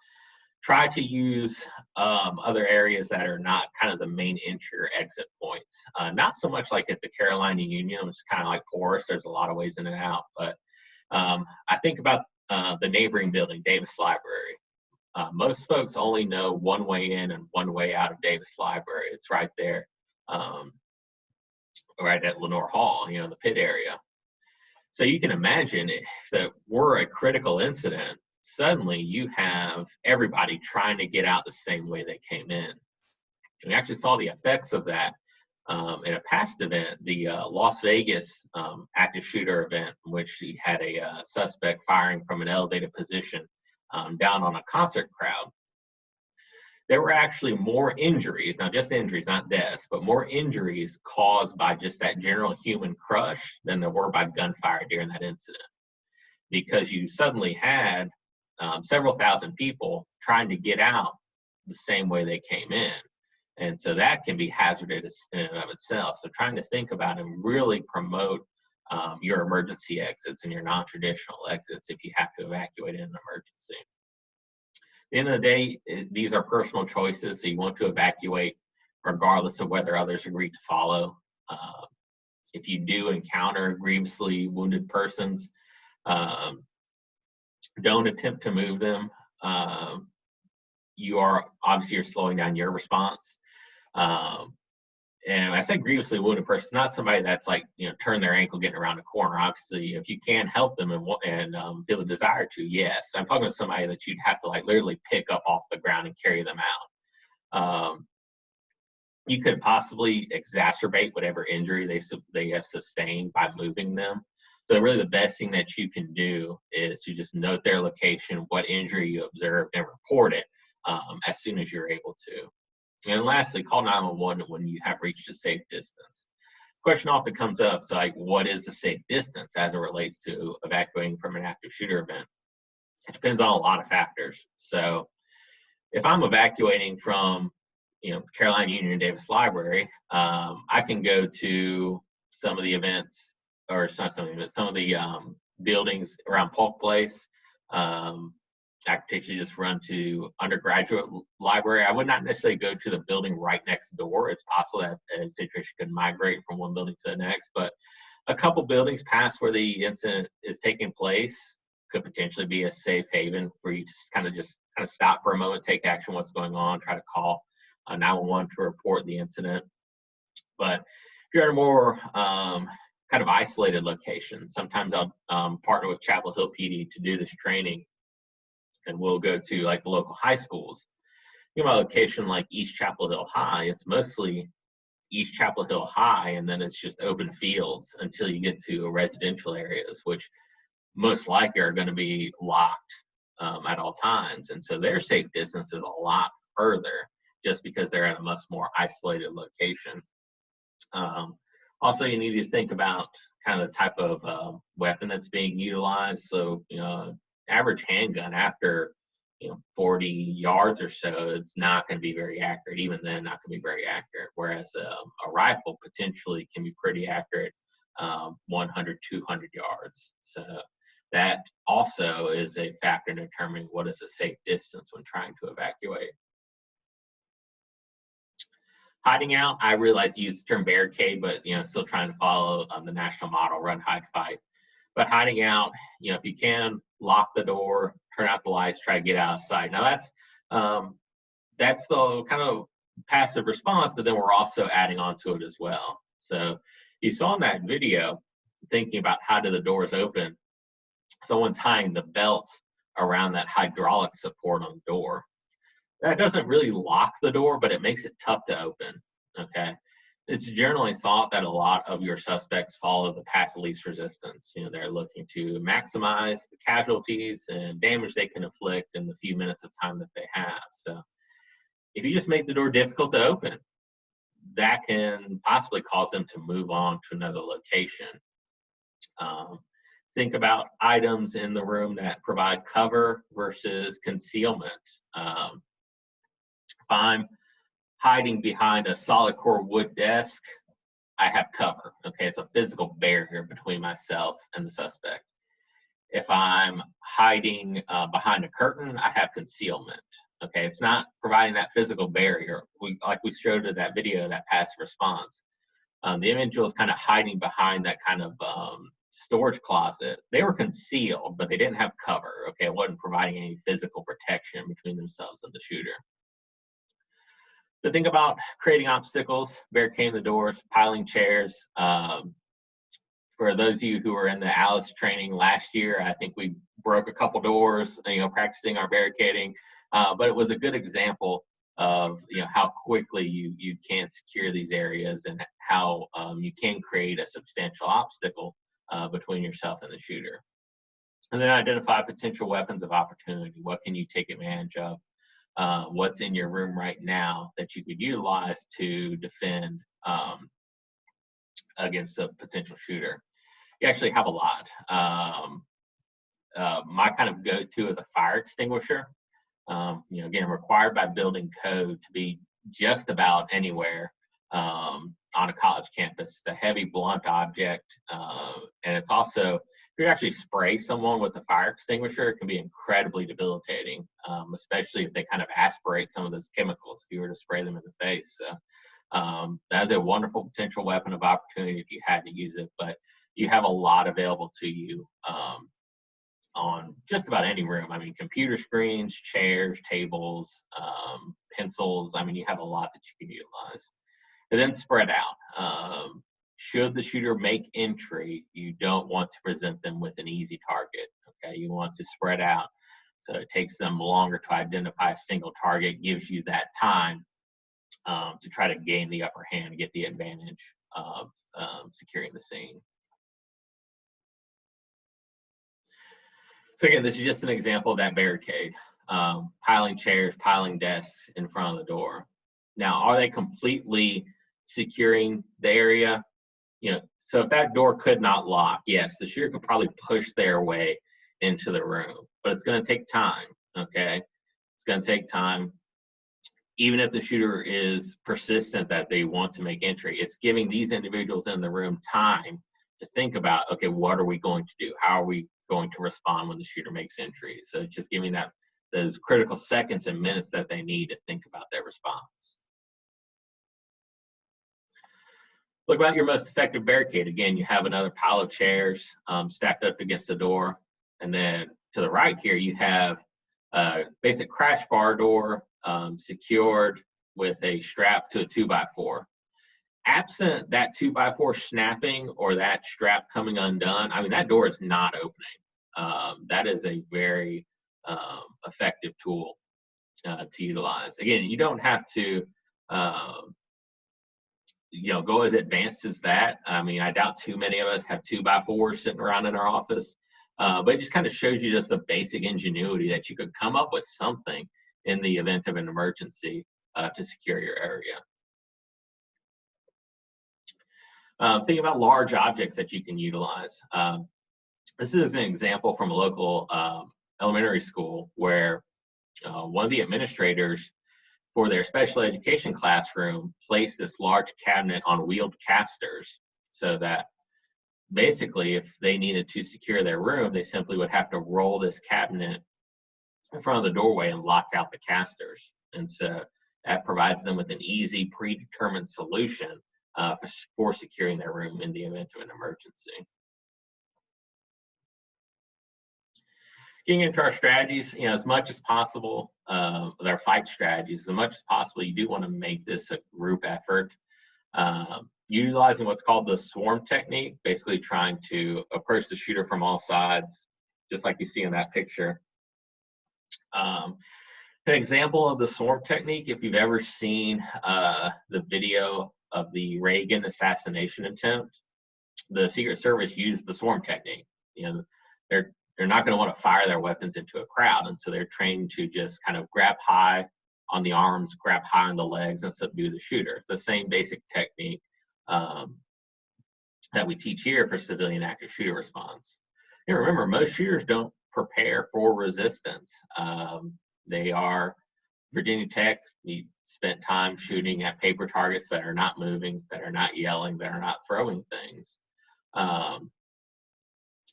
Try to use other areas that are not kind of the main entry or exit points. Not so much like at the Carolina Union, which is kind of like porous. There's a lot of ways in and out. But I think about the neighboring building, Davis Library. Most folks only know one way in and one way out of Davis Library. It's right there, right at Lenore Hall, the pit area. So you can imagine if that were a critical incident, suddenly you have everybody trying to get out the same way they came in. We actually saw the effects of that in a past event, the Las Vegas active shooter event, in which he had a suspect firing from an elevated position down on a concert crowd. There were actually more injuries, not just injuries, not deaths, but more injuries caused by just that general human crush than there were by gunfire during that incident. Because you suddenly had several thousand people trying to get out the same way they came in. And so that can be hazardous in and of itself. So trying to think about and really promote your emergency exits and your non-traditional exits if you have to evacuate in an emergency. At the end of the day, these are personal choices, so you want to evacuate regardless of whether others agree to follow. If you do encounter grievously wounded persons, don't attempt to move them. You're slowing down your response. And I said grievously wounded person, not somebody that's like, turn their ankle getting around a corner. Obviously, if you can help them and feel a desire to, yes. I'm talking about somebody that you'd have to like literally pick up off the ground and carry them out. You could possibly exacerbate whatever injury they have sustained by moving them. So really the best thing that you can do is to just note their location, what injury you observed, and report it as soon as you're able to. And lastly, call 911 when you have reached a safe distance. Question often comes up, so like, what is a safe distance as it relates to evacuating from an active shooter event? It depends on a lot of factors. So if I'm evacuating from, Carolina Union Davis Library, I can go to some of the events, or it's not some of the events, some of the buildings around Polk Place. I could potentially just run to undergraduate library. I would not necessarily go to the building right next door. It's possible that a situation could migrate from one building to the next, but a couple buildings past where the incident is taking place could potentially be a safe haven for you to kind of stop for a moment, take action, what's going on, try to call 911 to report the incident. But if you're at a more kind of isolated location, sometimes I'll partner with Chapel Hill PD to do this training. And we'll go to like the local high schools. A location like East Chapel Hill High, it's mostly East Chapel Hill High, and then it's just open fields until you get to residential areas, which most likely are going to be locked at all times. And so their safe distance is a lot further just because they're at a much more isolated location. Also, you need to think about kind of the type of weapon that's being utilized. So, average handgun after 40 yards or so, it's not going to be very accurate. Even then, not going to be very accurate. Whereas a rifle potentially can be pretty accurate 100, 200 yards. So that also is a factor in determining what is a safe distance when trying to evacuate. Hiding out, I really like to use the term barricade, but still trying to follow the national model, run, hide, fight. But hiding out, if you can, lock the door, turn out the lights, try to get outside. Now that's the kind of passive response, but then we're also adding on to it as well. So you saw in that video, thinking about how do the doors open, someone tying the belt around that hydraulic support on the door. That doesn't really lock the door, but it makes it tough to open, okay? It's generally thought that a lot of your suspects follow the path of least resistance. They're looking to maximize the casualties and damage they can inflict in the few minutes of time that they have. So if you just make the door difficult to open, that can possibly cause them to move on to another location. Think about items in the room that provide cover versus concealment. If I'm hiding behind a solid core wood desk, I have cover. Okay, it's a physical barrier between myself and the suspect. If I'm hiding behind a curtain, I have concealment. Okay, it's not providing that physical barrier. Like we showed in that video, that passive response. The individual is kind of hiding behind that kind of storage closet. They were concealed, but they didn't have cover. Okay, it wasn't providing any physical protection between themselves and the shooter. But think about creating obstacles, barricading the doors, piling chairs. For those of you who were in the Alice training last year, I think we broke a couple doors, practicing our barricading. But it was a good example of how quickly you can secure these areas and how you can create a substantial obstacle between yourself and the shooter. And then identify potential weapons of opportunity. What can you take advantage of? What's in your room right now that you could utilize to defend against a potential shooter? You actually have a lot. My kind of go-to is a fire extinguisher. Again, required by building code to be just about anywhere on a college campus. It's a heavy, blunt object, and it's also, if you actually spray someone with a fire extinguisher, it can be incredibly debilitating, especially if they kind of aspirate some of those chemicals if you were to spray them in the face. So that is a wonderful potential weapon of opportunity if you had to use it, but you have a lot available to you on just about any room. I mean, computer screens, chairs, tables, pencils. I mean, you have a lot that you can utilize. And then spread out. Should the shooter make entry, you don't want to present them with an easy target. Okay, you want to spread out. So it takes them longer to identify a single target, gives you that time to try to gain the upper hand, get the advantage of securing the scene. So again, this is just an example of that barricade. Piling chairs, piling desks in front of the door. Now, are they completely securing the area? So if that door could not lock, yes, the shooter could probably push their way into the room, but it's going to take time, okay? It's going to take time. Even if the shooter is persistent that they want to make entry, it's giving these individuals in the room time to think about, okay, what are we going to do? How are we going to respond when the shooter makes entry? So just giving that those critical seconds and minutes that they need to think about their response. Look about your most effective barricade. Again, you have another pile of chairs stacked up against the door. And then to the right here, you have a basic crash bar door secured with a strap to a 2x4. Absent that 2x4 snapping or that strap coming undone, I mean, that door is not opening. That is a very effective tool to utilize. Again, you don't have to go as advanced as that. I mean, I doubt too many of us have 2x4s sitting around in our office, but it just kind of shows you just the basic ingenuity that you could come up with something in the event of an emergency to secure your area. Think about large objects that you can utilize. This is an example from a local elementary school where one of the administrators for their special education classroom placed this large cabinet on wheeled casters so that basically if they needed to secure their room, they simply would have to roll this cabinet in front of the doorway and lock out the casters. And so that provides them with an easy predetermined solution for securing their room in the event of an emergency. Getting into our strategies, as much as possible, with our fight strategies, as much as possible, you do want to make this a group effort. Utilizing what's called the swarm technique, basically trying to approach the shooter from all sides, just like you see in that picture. An example of the swarm technique, if you've ever seen the video of the Reagan assassination attempt, the Secret Service used the swarm technique. They're not going to want to fire their weapons into a crowd, and so they're trained to just kind of grab high on the arms, grab high on the legs, and subdue the shooter. It's the same basic technique that we teach here for civilian active shooter response. And remember, most shooters don't prepare for resistance. They are Virginia Tech. We spent time shooting at paper targets that are not moving, that are not yelling, that are not throwing things.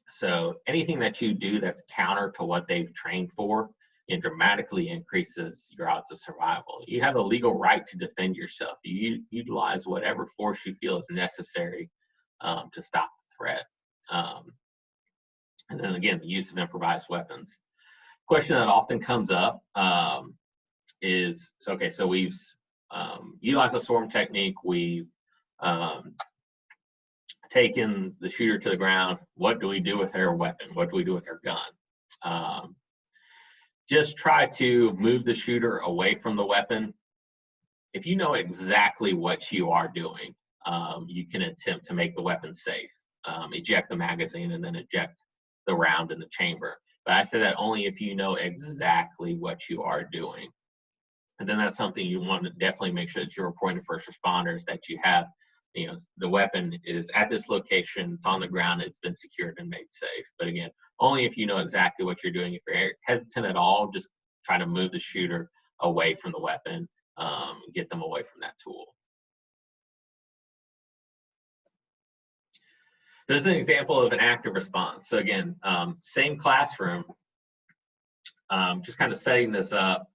So anything that you do that's counter to what they've trained for, it dramatically increases your odds of survival. You have a legal right to defend yourself. You utilize whatever force you feel is necessary to stop the threat. And then again, the use of improvised weapons. Question that often comes up is, so we've utilized the swarm technique, we've taken the shooter to the ground. What do we do with their weapon? What do we do with their gun? Just try to move the shooter away from the weapon if you know exactly what you are doing, you can attempt to make the weapon safe, eject the magazine, and then eject the round in the chamber. But I say that only if you know exactly what you are doing. And then that's something you want to definitely make sure that you're reporting to first responders, that you have, you know, the weapon is at this location, it's on the ground, it's been secured and made safe. But again, only if you know exactly what you're doing. If you're hesitant at all, just try to move the shooter away from the weapon, get them away from that tool. So this is an example of an active response. So again, same classroom, just kind of setting this up.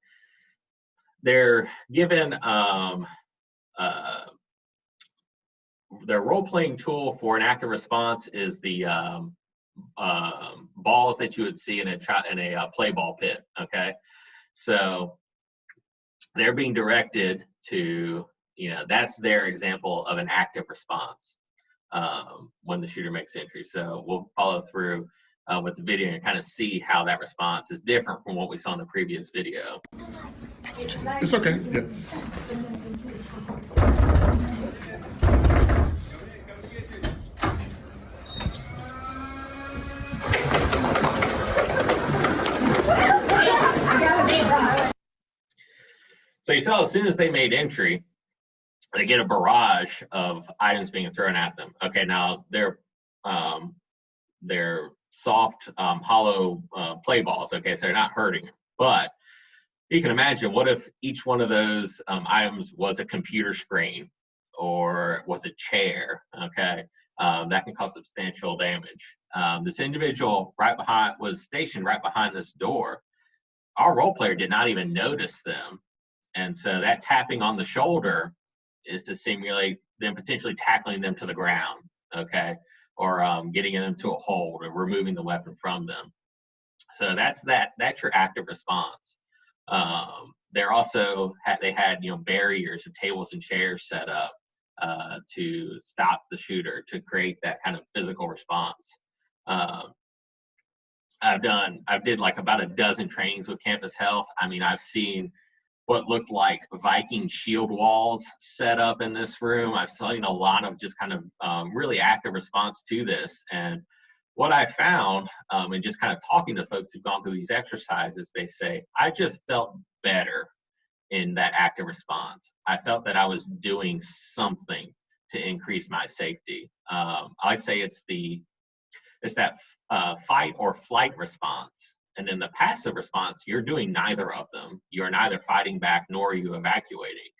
They're given their role-playing tool for an active response is the balls that you would see in a play ball pit. Okay, so they're being directed to, you know, that's their example of an active response when the shooter makes entry. So we'll follow through with the video and kind of see how that response is different from what we saw in the previous video. It's okay. Yeah. So you saw as soon as they made entry, they get a barrage of items being thrown at them. Okay, now they're soft, hollow play balls. Okay, so they're not hurting. But you can imagine, what if each one of those items was a computer screen or was a chair? Okay, that can cause substantial damage. This individual was stationed right behind this door. Our role player did not even notice them. And so that tapping on the shoulder is to simulate them potentially tackling them to the ground, okay, or getting them to a hold or removing the weapon from them. So that's your active response. They're also they had, you know, barriers of tables and chairs set up to stop the shooter, to create that kind of physical response. I did like about a dozen trainings with Campus Health. I mean, I've seen what looked like Viking shield walls set up in this room. I've seen a lot of just kind of really active response to this. And what I found, and just kind of talking to folks who've gone through these exercises, they say, I just felt better in that active response. I felt that I was doing something to increase my safety. I'd say it's that fight or flight response. And in the passive response, you're doing neither of them. You're neither fighting back nor are you evacuating.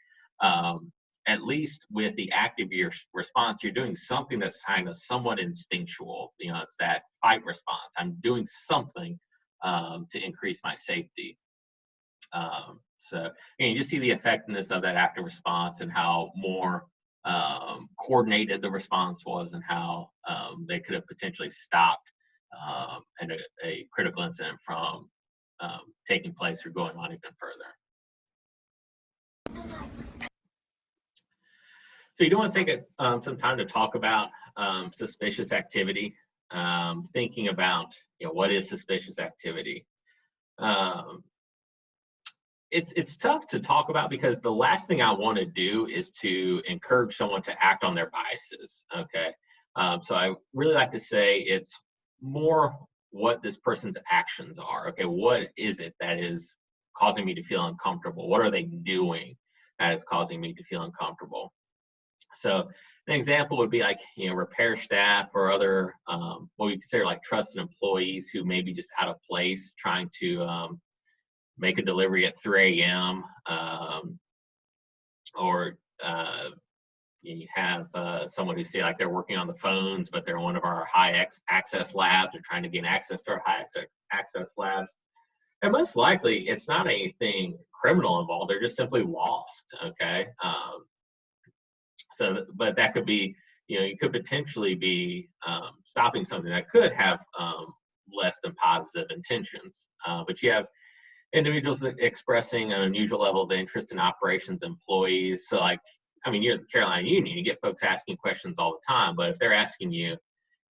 At least with the active response, you're doing something that's kind of somewhat instinctual. You know, it's that fight response. I'm doing something to increase my safety. So you just see the effectiveness of that active response and how more coordinated the response was, and how they could have potentially stopped and a critical incident from taking place or going on even further. So you do want to take some time to talk about suspicious activity, thinking about, you know, what is suspicious activity. It's tough to talk about because the last thing I want to do is to encourage someone to act on their biases. Okay, so I really like to say it's more what this person's actions are. Okay, what is it that is causing me to feel uncomfortable? What are they doing that is causing me to feel uncomfortable? So an example would be like, you know, repair staff or other what we consider like trusted employees who may be just out of place trying to make a delivery at 3 a.m. Or you have someone who say like they're working on the phones, but they're in one of our high access labs, or trying to gain access to our high access labs. And most likely it's not anything criminal involved. They're just simply lost. Okay. So, but that could be, you know, you could potentially be stopping something that could have less than positive intentions. But you have individuals expressing an unusual level of interest in operations employees. So like, I mean, you're at the Carolina Union, you get folks asking questions all the time, but if they're asking you,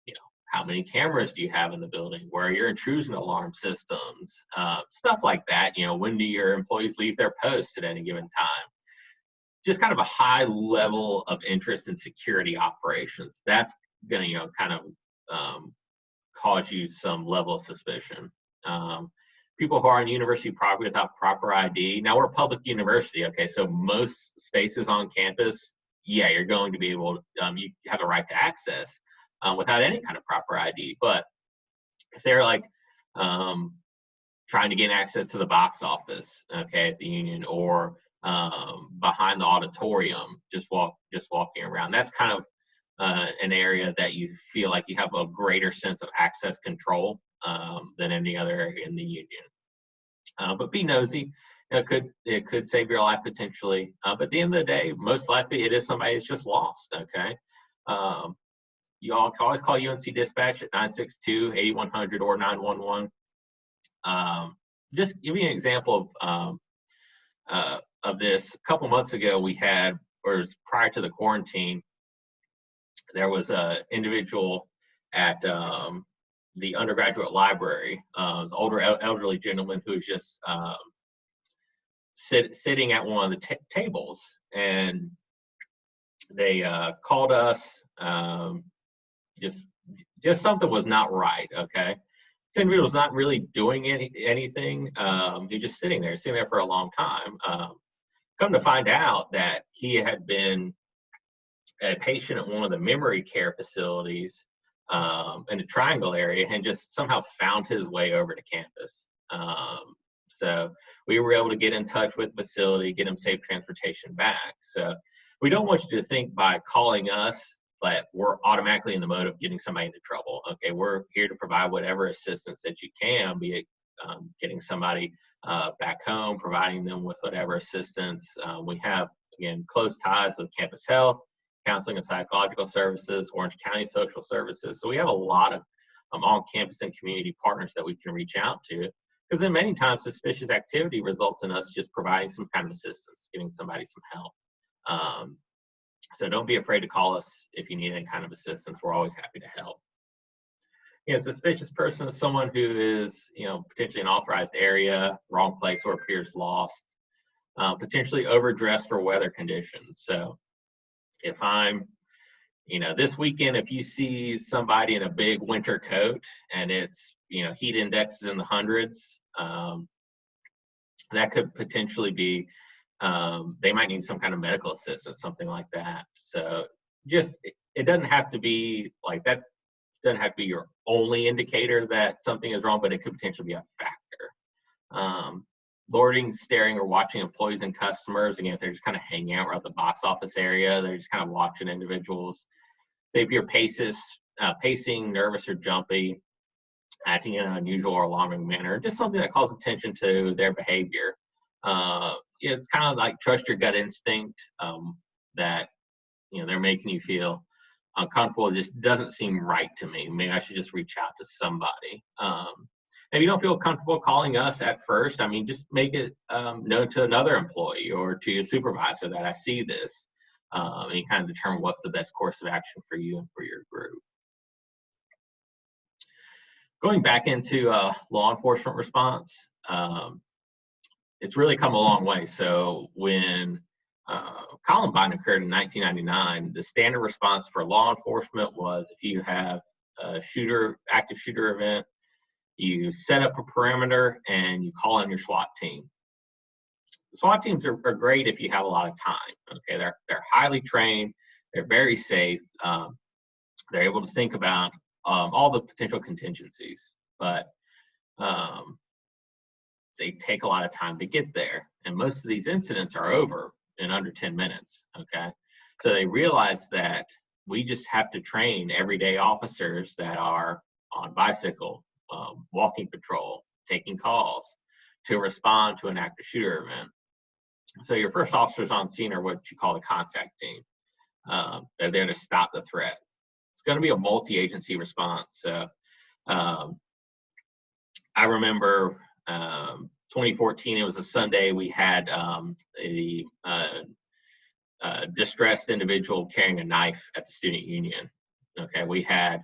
you know, how many cameras do you have in the building? Where are your intrusion alarm systems? Stuff like that. You know, when do your employees leave their posts at any given time? just kind of a high level of interest in security operations. That's going to, kind of cause you some level of suspicion. People who are on university property without proper ID. Now, we're a public university, okay, so most spaces on campus, yeah, you're going to be able to, you have a right to access without any kind of proper ID. But if they're like trying to gain access to the box office, okay, at the Union, or behind the auditorium, just walking around, that's kind of an area that you feel like you have a greater sense of access control than any other area in the Union. But be nosy. It could save your life potentially. But at the end of the day, most likely it is somebody that's just lost. Okay. You all can always call UNC Dispatch at 962-8100 or 911. Just give you an example of this. A couple months ago, we had, or it was prior to the quarantine, there was an individual at the undergraduate library, an older elderly gentleman who was just sitting at one of the tables, and they called us. Just something was not right. Okay, this individual was not really doing anything. He was just sitting there for a long time. Come to find out that he had been a patient at one of the memory care facilities in the Triangle area, and just somehow found his way over to campus. So we were able to get in touch with the facility, get him safe transportation back. So we don't want you to think by calling us that we're automatically in the mode of getting somebody into trouble. Okay, we're here to provide whatever assistance that you can, be it getting somebody back home, providing them with whatever assistance. We have, again, close ties with campus health, counseling and psychological services, Orange County social services. So we have a lot of on-campus and community partners that we can reach out to, because then many times suspicious activity results in us just providing some kind of assistance, giving somebody some help. So don't be afraid to call us if you need any kind of assistance. We're always happy to help. A suspicious person is someone who is, potentially an authorized area, wrong place, or appears lost, potentially overdressed for weather conditions. So if I'm, this weekend, if you see somebody in a big winter coat and it's, heat indexes in the hundreds, that could potentially be, they might need some kind of medical assistance, something like that. So it doesn't have to be like that. Doesn't have to be your only indicator that something is wrong, but it could potentially be a factor. Lording, staring, or watching employees and customers. Again, if they're just kind of hanging out around the box office area, they're just kind of watching individuals. They appear pacing, nervous or jumpy, acting in an unusual or alarming manner, just something that calls attention to their behavior. It's kind of like trust your gut instinct that they're making you feel uncomfortable. It just doesn't seem right to me. Maybe I should just reach out to somebody. If you don't feel comfortable calling us at first, just make it known to another employee or to your supervisor that I see this, and you kind of determine what's the best course of action for you and for your group. Going back into law enforcement response, it's really come a long way. So when Columbine occurred in 1999, the standard response for law enforcement was if you have a active shooter event, you set up a perimeter and you call in your SWAT team. SWAT teams are great if you have a lot of time. Okay, they're highly trained, they're very safe, they're able to think about all the potential contingencies, but they take a lot of time to get there, and most of these incidents are over in under 10 minutes. Okay, so they realize that we just have to train everyday officers that are on bicycle, walking patrol, taking calls to respond to an active shooter event. So your first officers on scene are what you call the contact team. They're there to stop the threat. It's going to be a multi-agency response. So I remember 2014, it was a Sunday, we had a distressed individual carrying a knife at the student union. Okay, we had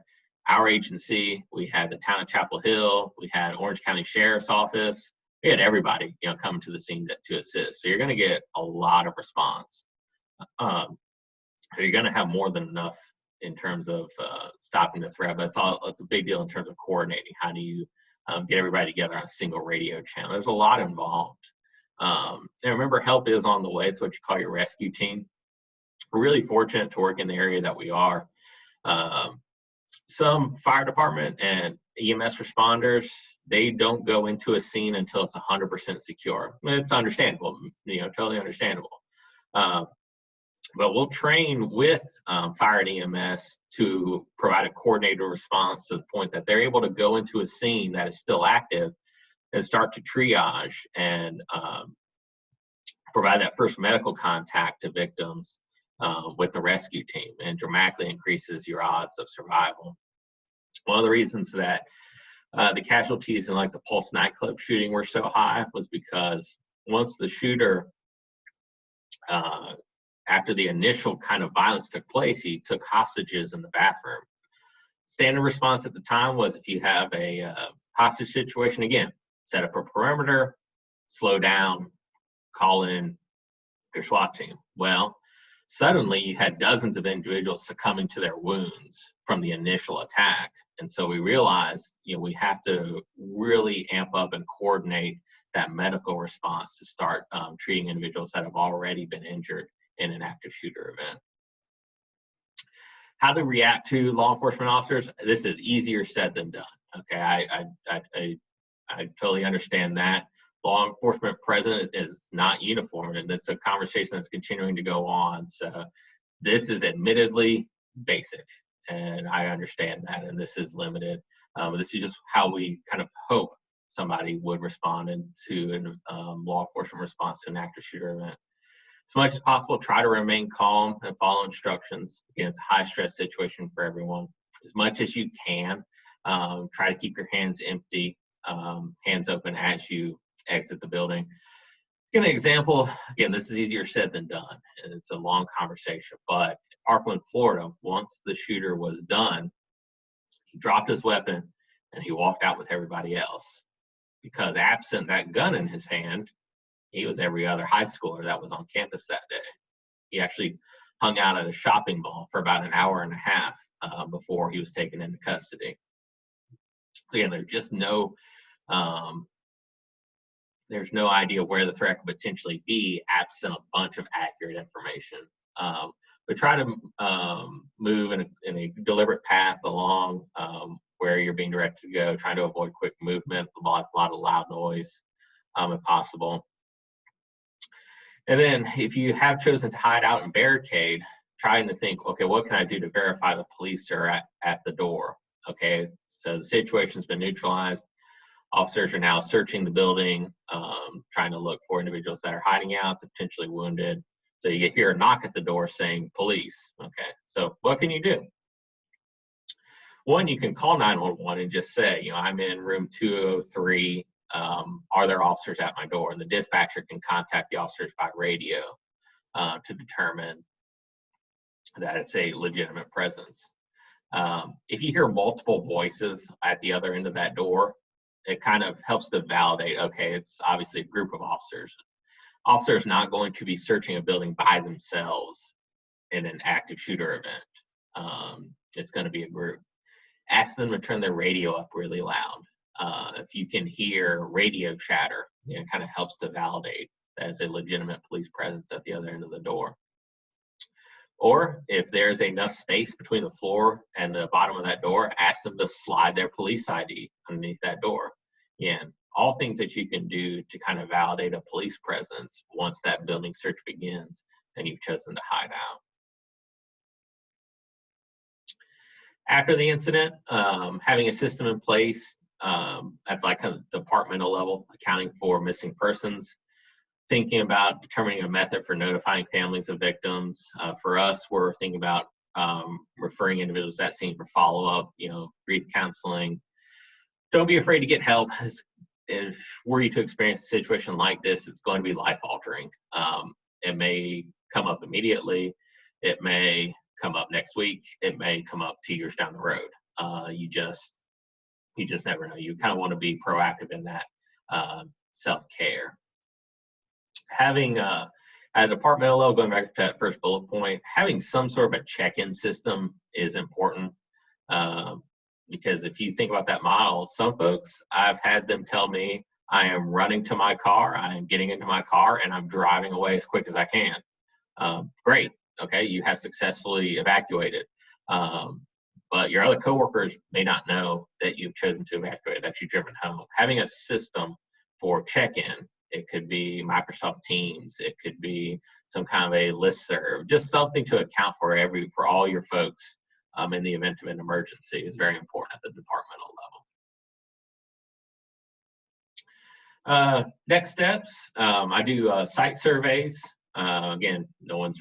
our agency, we had the town of Chapel Hill, we had Orange County Sheriff's Office, we had everybody, coming to the scene to assist. So you're going to get a lot of response. So you're going to have more than enough in terms of stopping the threat, but it's a big deal in terms of coordinating. How do you get everybody together on a single radio channel? There's a lot involved. And remember, help is on the way. It's what you call your rescue team. We're really fortunate to work in the area that we are. Some fire department and EMS responders, they don't go into a scene until it's 100% secure. It's understandable, totally understandable. But we'll train with fire and EMS to provide a coordinated response to the point that they're able to go into a scene that is still active and start to triage and provide that first medical contact to victims with the rescue team, and dramatically increases your odds of survival. One of the reasons that the casualties in like the Pulse nightclub shooting were so high was because once the shooter, after the initial kind of violence took place, he took hostages in the bathroom. Standard response at the time was, if you have a hostage situation, again, set up a perimeter, slow down, call in your SWAT team. Well, suddenly you had dozens of individuals succumbing to their wounds from the initial attack. And so we realized, we have to really amp up and coordinate that medical response to start treating individuals that have already been injured in an active shooter event. How to react to law enforcement officers? This is easier said than done. Okay, I totally understand that. Law enforcement presence is not uniform, and it's a conversation that's continuing to go on. So this is admittedly basic, and I understand that, and this is limited. This is just how we kind of hope somebody would respond to a law enforcement response to an active shooter event. As much as possible, try to remain calm and follow instructions. Again, it's a high-stress situation for everyone. As much as you can, try to keep your hands empty, hands open as you exit the building. Give an example. Again, this is easier said than done, and it's a long conversation. But in Parkland, Florida, once the shooter was done, he dropped his weapon and he walked out with everybody else. Because absent that gun in his hand, he was every other high schooler that was on campus that day. He actually hung out at a shopping mall for about an hour and a half before he was taken into custody. So again, there's just there's no idea where the threat could potentially be absent a bunch of accurate information. But try to move in a deliberate path along where you're being directed to go, trying to avoid quick movement, a lot of loud noise if possible. And then if you have chosen to hide out and barricade, trying to think, okay, what can I do to verify the police are at the door? Okay, so the situation's been neutralized. Officers are now searching the building, trying to look for individuals that are hiding out, potentially wounded. So you hear a knock at the door saying police. Okay, so what can you do? One, you can call 911 and just say, I'm in room 203. Are there officers at my door? And the dispatcher can contact the officers by radio to determine that it's a legitimate presence. If you hear multiple voices at the other end of that door, it kind of helps to validate, okay, it's obviously a group of officers. Officers not going to be searching a building by themselves in an active shooter event. It's going to be a group. Ask them to turn their radio up really loud. If you can hear radio chatter, it kind of helps to validate that it's a legitimate police presence at the other end of the door. Or if there's enough space between the floor and the bottom of that door, ask them to slide their police ID underneath that door. Again, all things that you can do to kind of validate a police presence once that building search begins and you've chosen to hide out. After the incident, having a system in place at like a departmental level, accounting for missing persons, thinking about determining a method for notifying families of victims. For us, we're thinking about referring individuals to that scene for follow-up, grief counseling. Don't be afraid to get help. If were you to experience a situation like this, it's going to be life-altering. It may come up immediately. It may come up next week. It may come up 2 years down the road. You just never know. You kind of want to be proactive in that self-care. Having At a departmental level, going back to that first bullet point, having some sort of a check-in system is important. Because if you think about that model, some folks, I've had them tell me, I am running to my car, I am getting into my car, and I'm driving away as quick as I can. Great, okay, you have successfully evacuated. But your other coworkers may not know that you've chosen to evacuate, that you've driven home. Having a system for check-in, it could be Microsoft Teams, it could be some kind of a listserv, just something to account for all your folks in the event of an emergency is very important at the departmental level. Next steps, I do site surveys. Again, no one's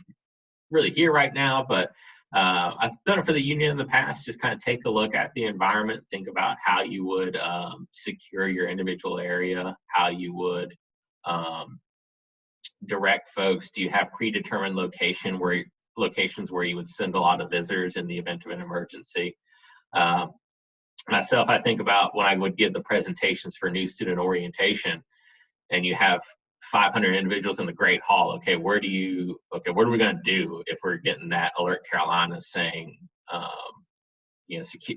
really here right now, but I've done it for the union in the past. Just kind of take a look at the environment, think about how you would secure your individual area, how you would direct folks. Do you have predetermined locations where you would send a lot of visitors in the event of an emergency? Myself, I think about when I would give the presentations for new student orientation, and you have 500 individuals in the Great Hall. Okay, what are we going to do if we're getting that alert Carolina saying,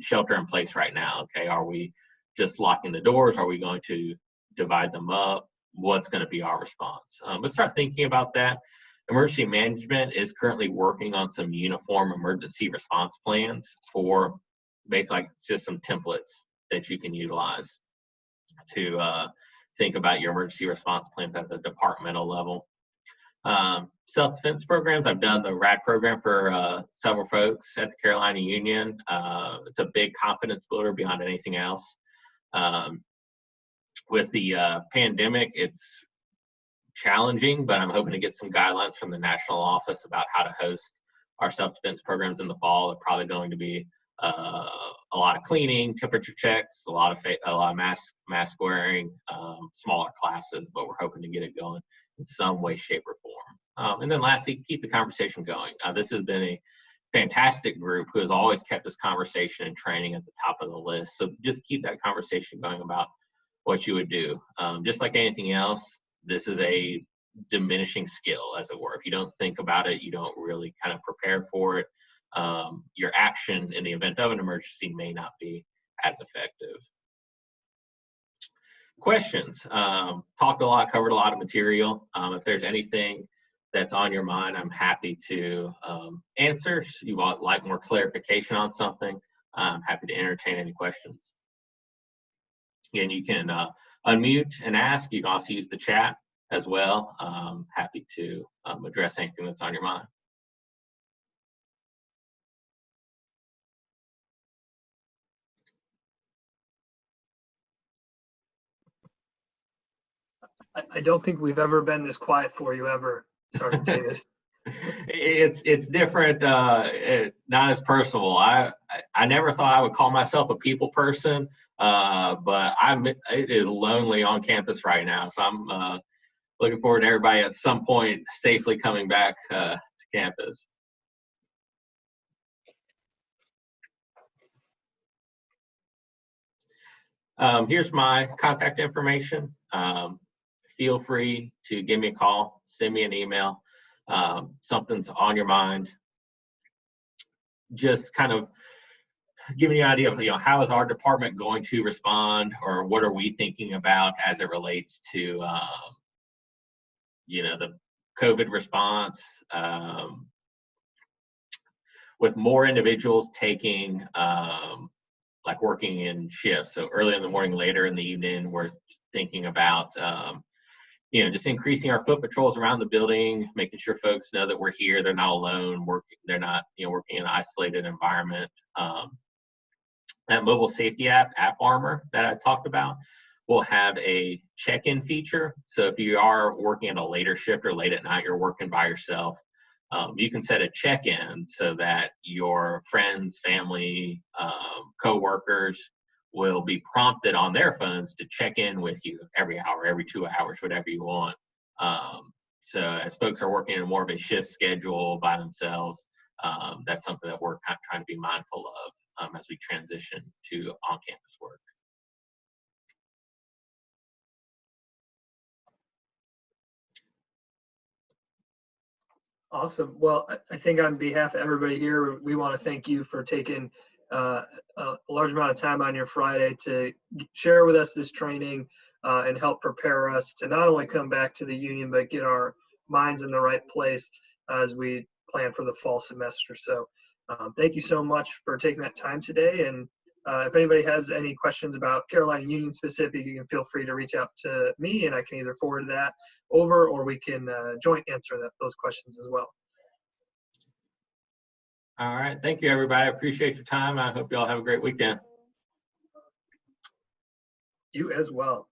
shelter in place right now? Okay, are we just locking the doors? Are we going to divide them up? What's going to be our response? Let's start thinking about that. Emergency management is currently working on some uniform emergency response plans for basically just some templates that you can utilize to think about your emergency response plans at the departmental level. Self-defense programs, I've done the RAD program for several folks at the Carolina Union. It's a big confidence builder beyond anything else. With the pandemic, it's challenging, but I'm hoping to get some guidelines from the national office about how to host our self-defense programs in the fall. They're probably going to be a lot of cleaning, temperature checks, a lot of mask wearing, smaller classes, but we're hoping to get it going in some way, shape, or form. And then lastly, keep the conversation going. This has been a fantastic group who has always kept this conversation and training at the top of the list. So just keep that conversation going about what you would do. Just like anything else, this is a diminishing skill, as it were. If you don't think about it, you don't really kind of prepare for it. Your action in the event of an emergency may not be as effective. Questions. Talked a lot, covered a lot of material. If there's anything that's on your mind, I'm happy to answer. If you would like more clarification on something, I'm happy to entertain any questions. Again, you can unmute and ask. You can also use the chat as well. Happy to address anything that's on your mind. I don't think we've ever been this quiet for you ever, Sergeant David. It's different, not as personal. I never thought I would call myself a people person, but it is lonely on campus right now. So I'm looking forward to everybody at some point safely coming back to campus. Here's my contact information. Feel free to give me a call, send me an email. Something's on your mind. Just kind of giving you an idea of how is our department going to respond, or what are we thinking about as it relates to the COVID response. With more individuals taking like working in shifts, so early in the morning, later in the evening, we're thinking about just increasing our foot patrols around the building, making sure folks know that we're here, they're not alone, they're not working in an isolated environment. That mobile safety app Armor that I talked about will have a check-in feature. So if you are working at a later shift or late at night, you're working by yourself, you can set a check-in so that your friends, family, co-workers will be prompted on their phones to check in with you every hour, every 2 hours, whatever you want. So as folks are working in more of a shift schedule by themselves, that's something that we're kind of trying to be mindful of as we transition to on-campus work. Awesome. Well, I think on behalf of everybody here, we want to thank you for taking a large amount of time on your Friday to share with us this training and help prepare us to not only come back to the union, but get our minds in the right place as we plan for the fall semester. So thank you so much for taking that time today. And if anybody has any questions about Carolina Union specific, you can feel free to reach out to me and I can either forward that over or we can joint answer those questions as well. All right. Thank you, everybody. I appreciate your time. I hope you all have a great weekend. You as well.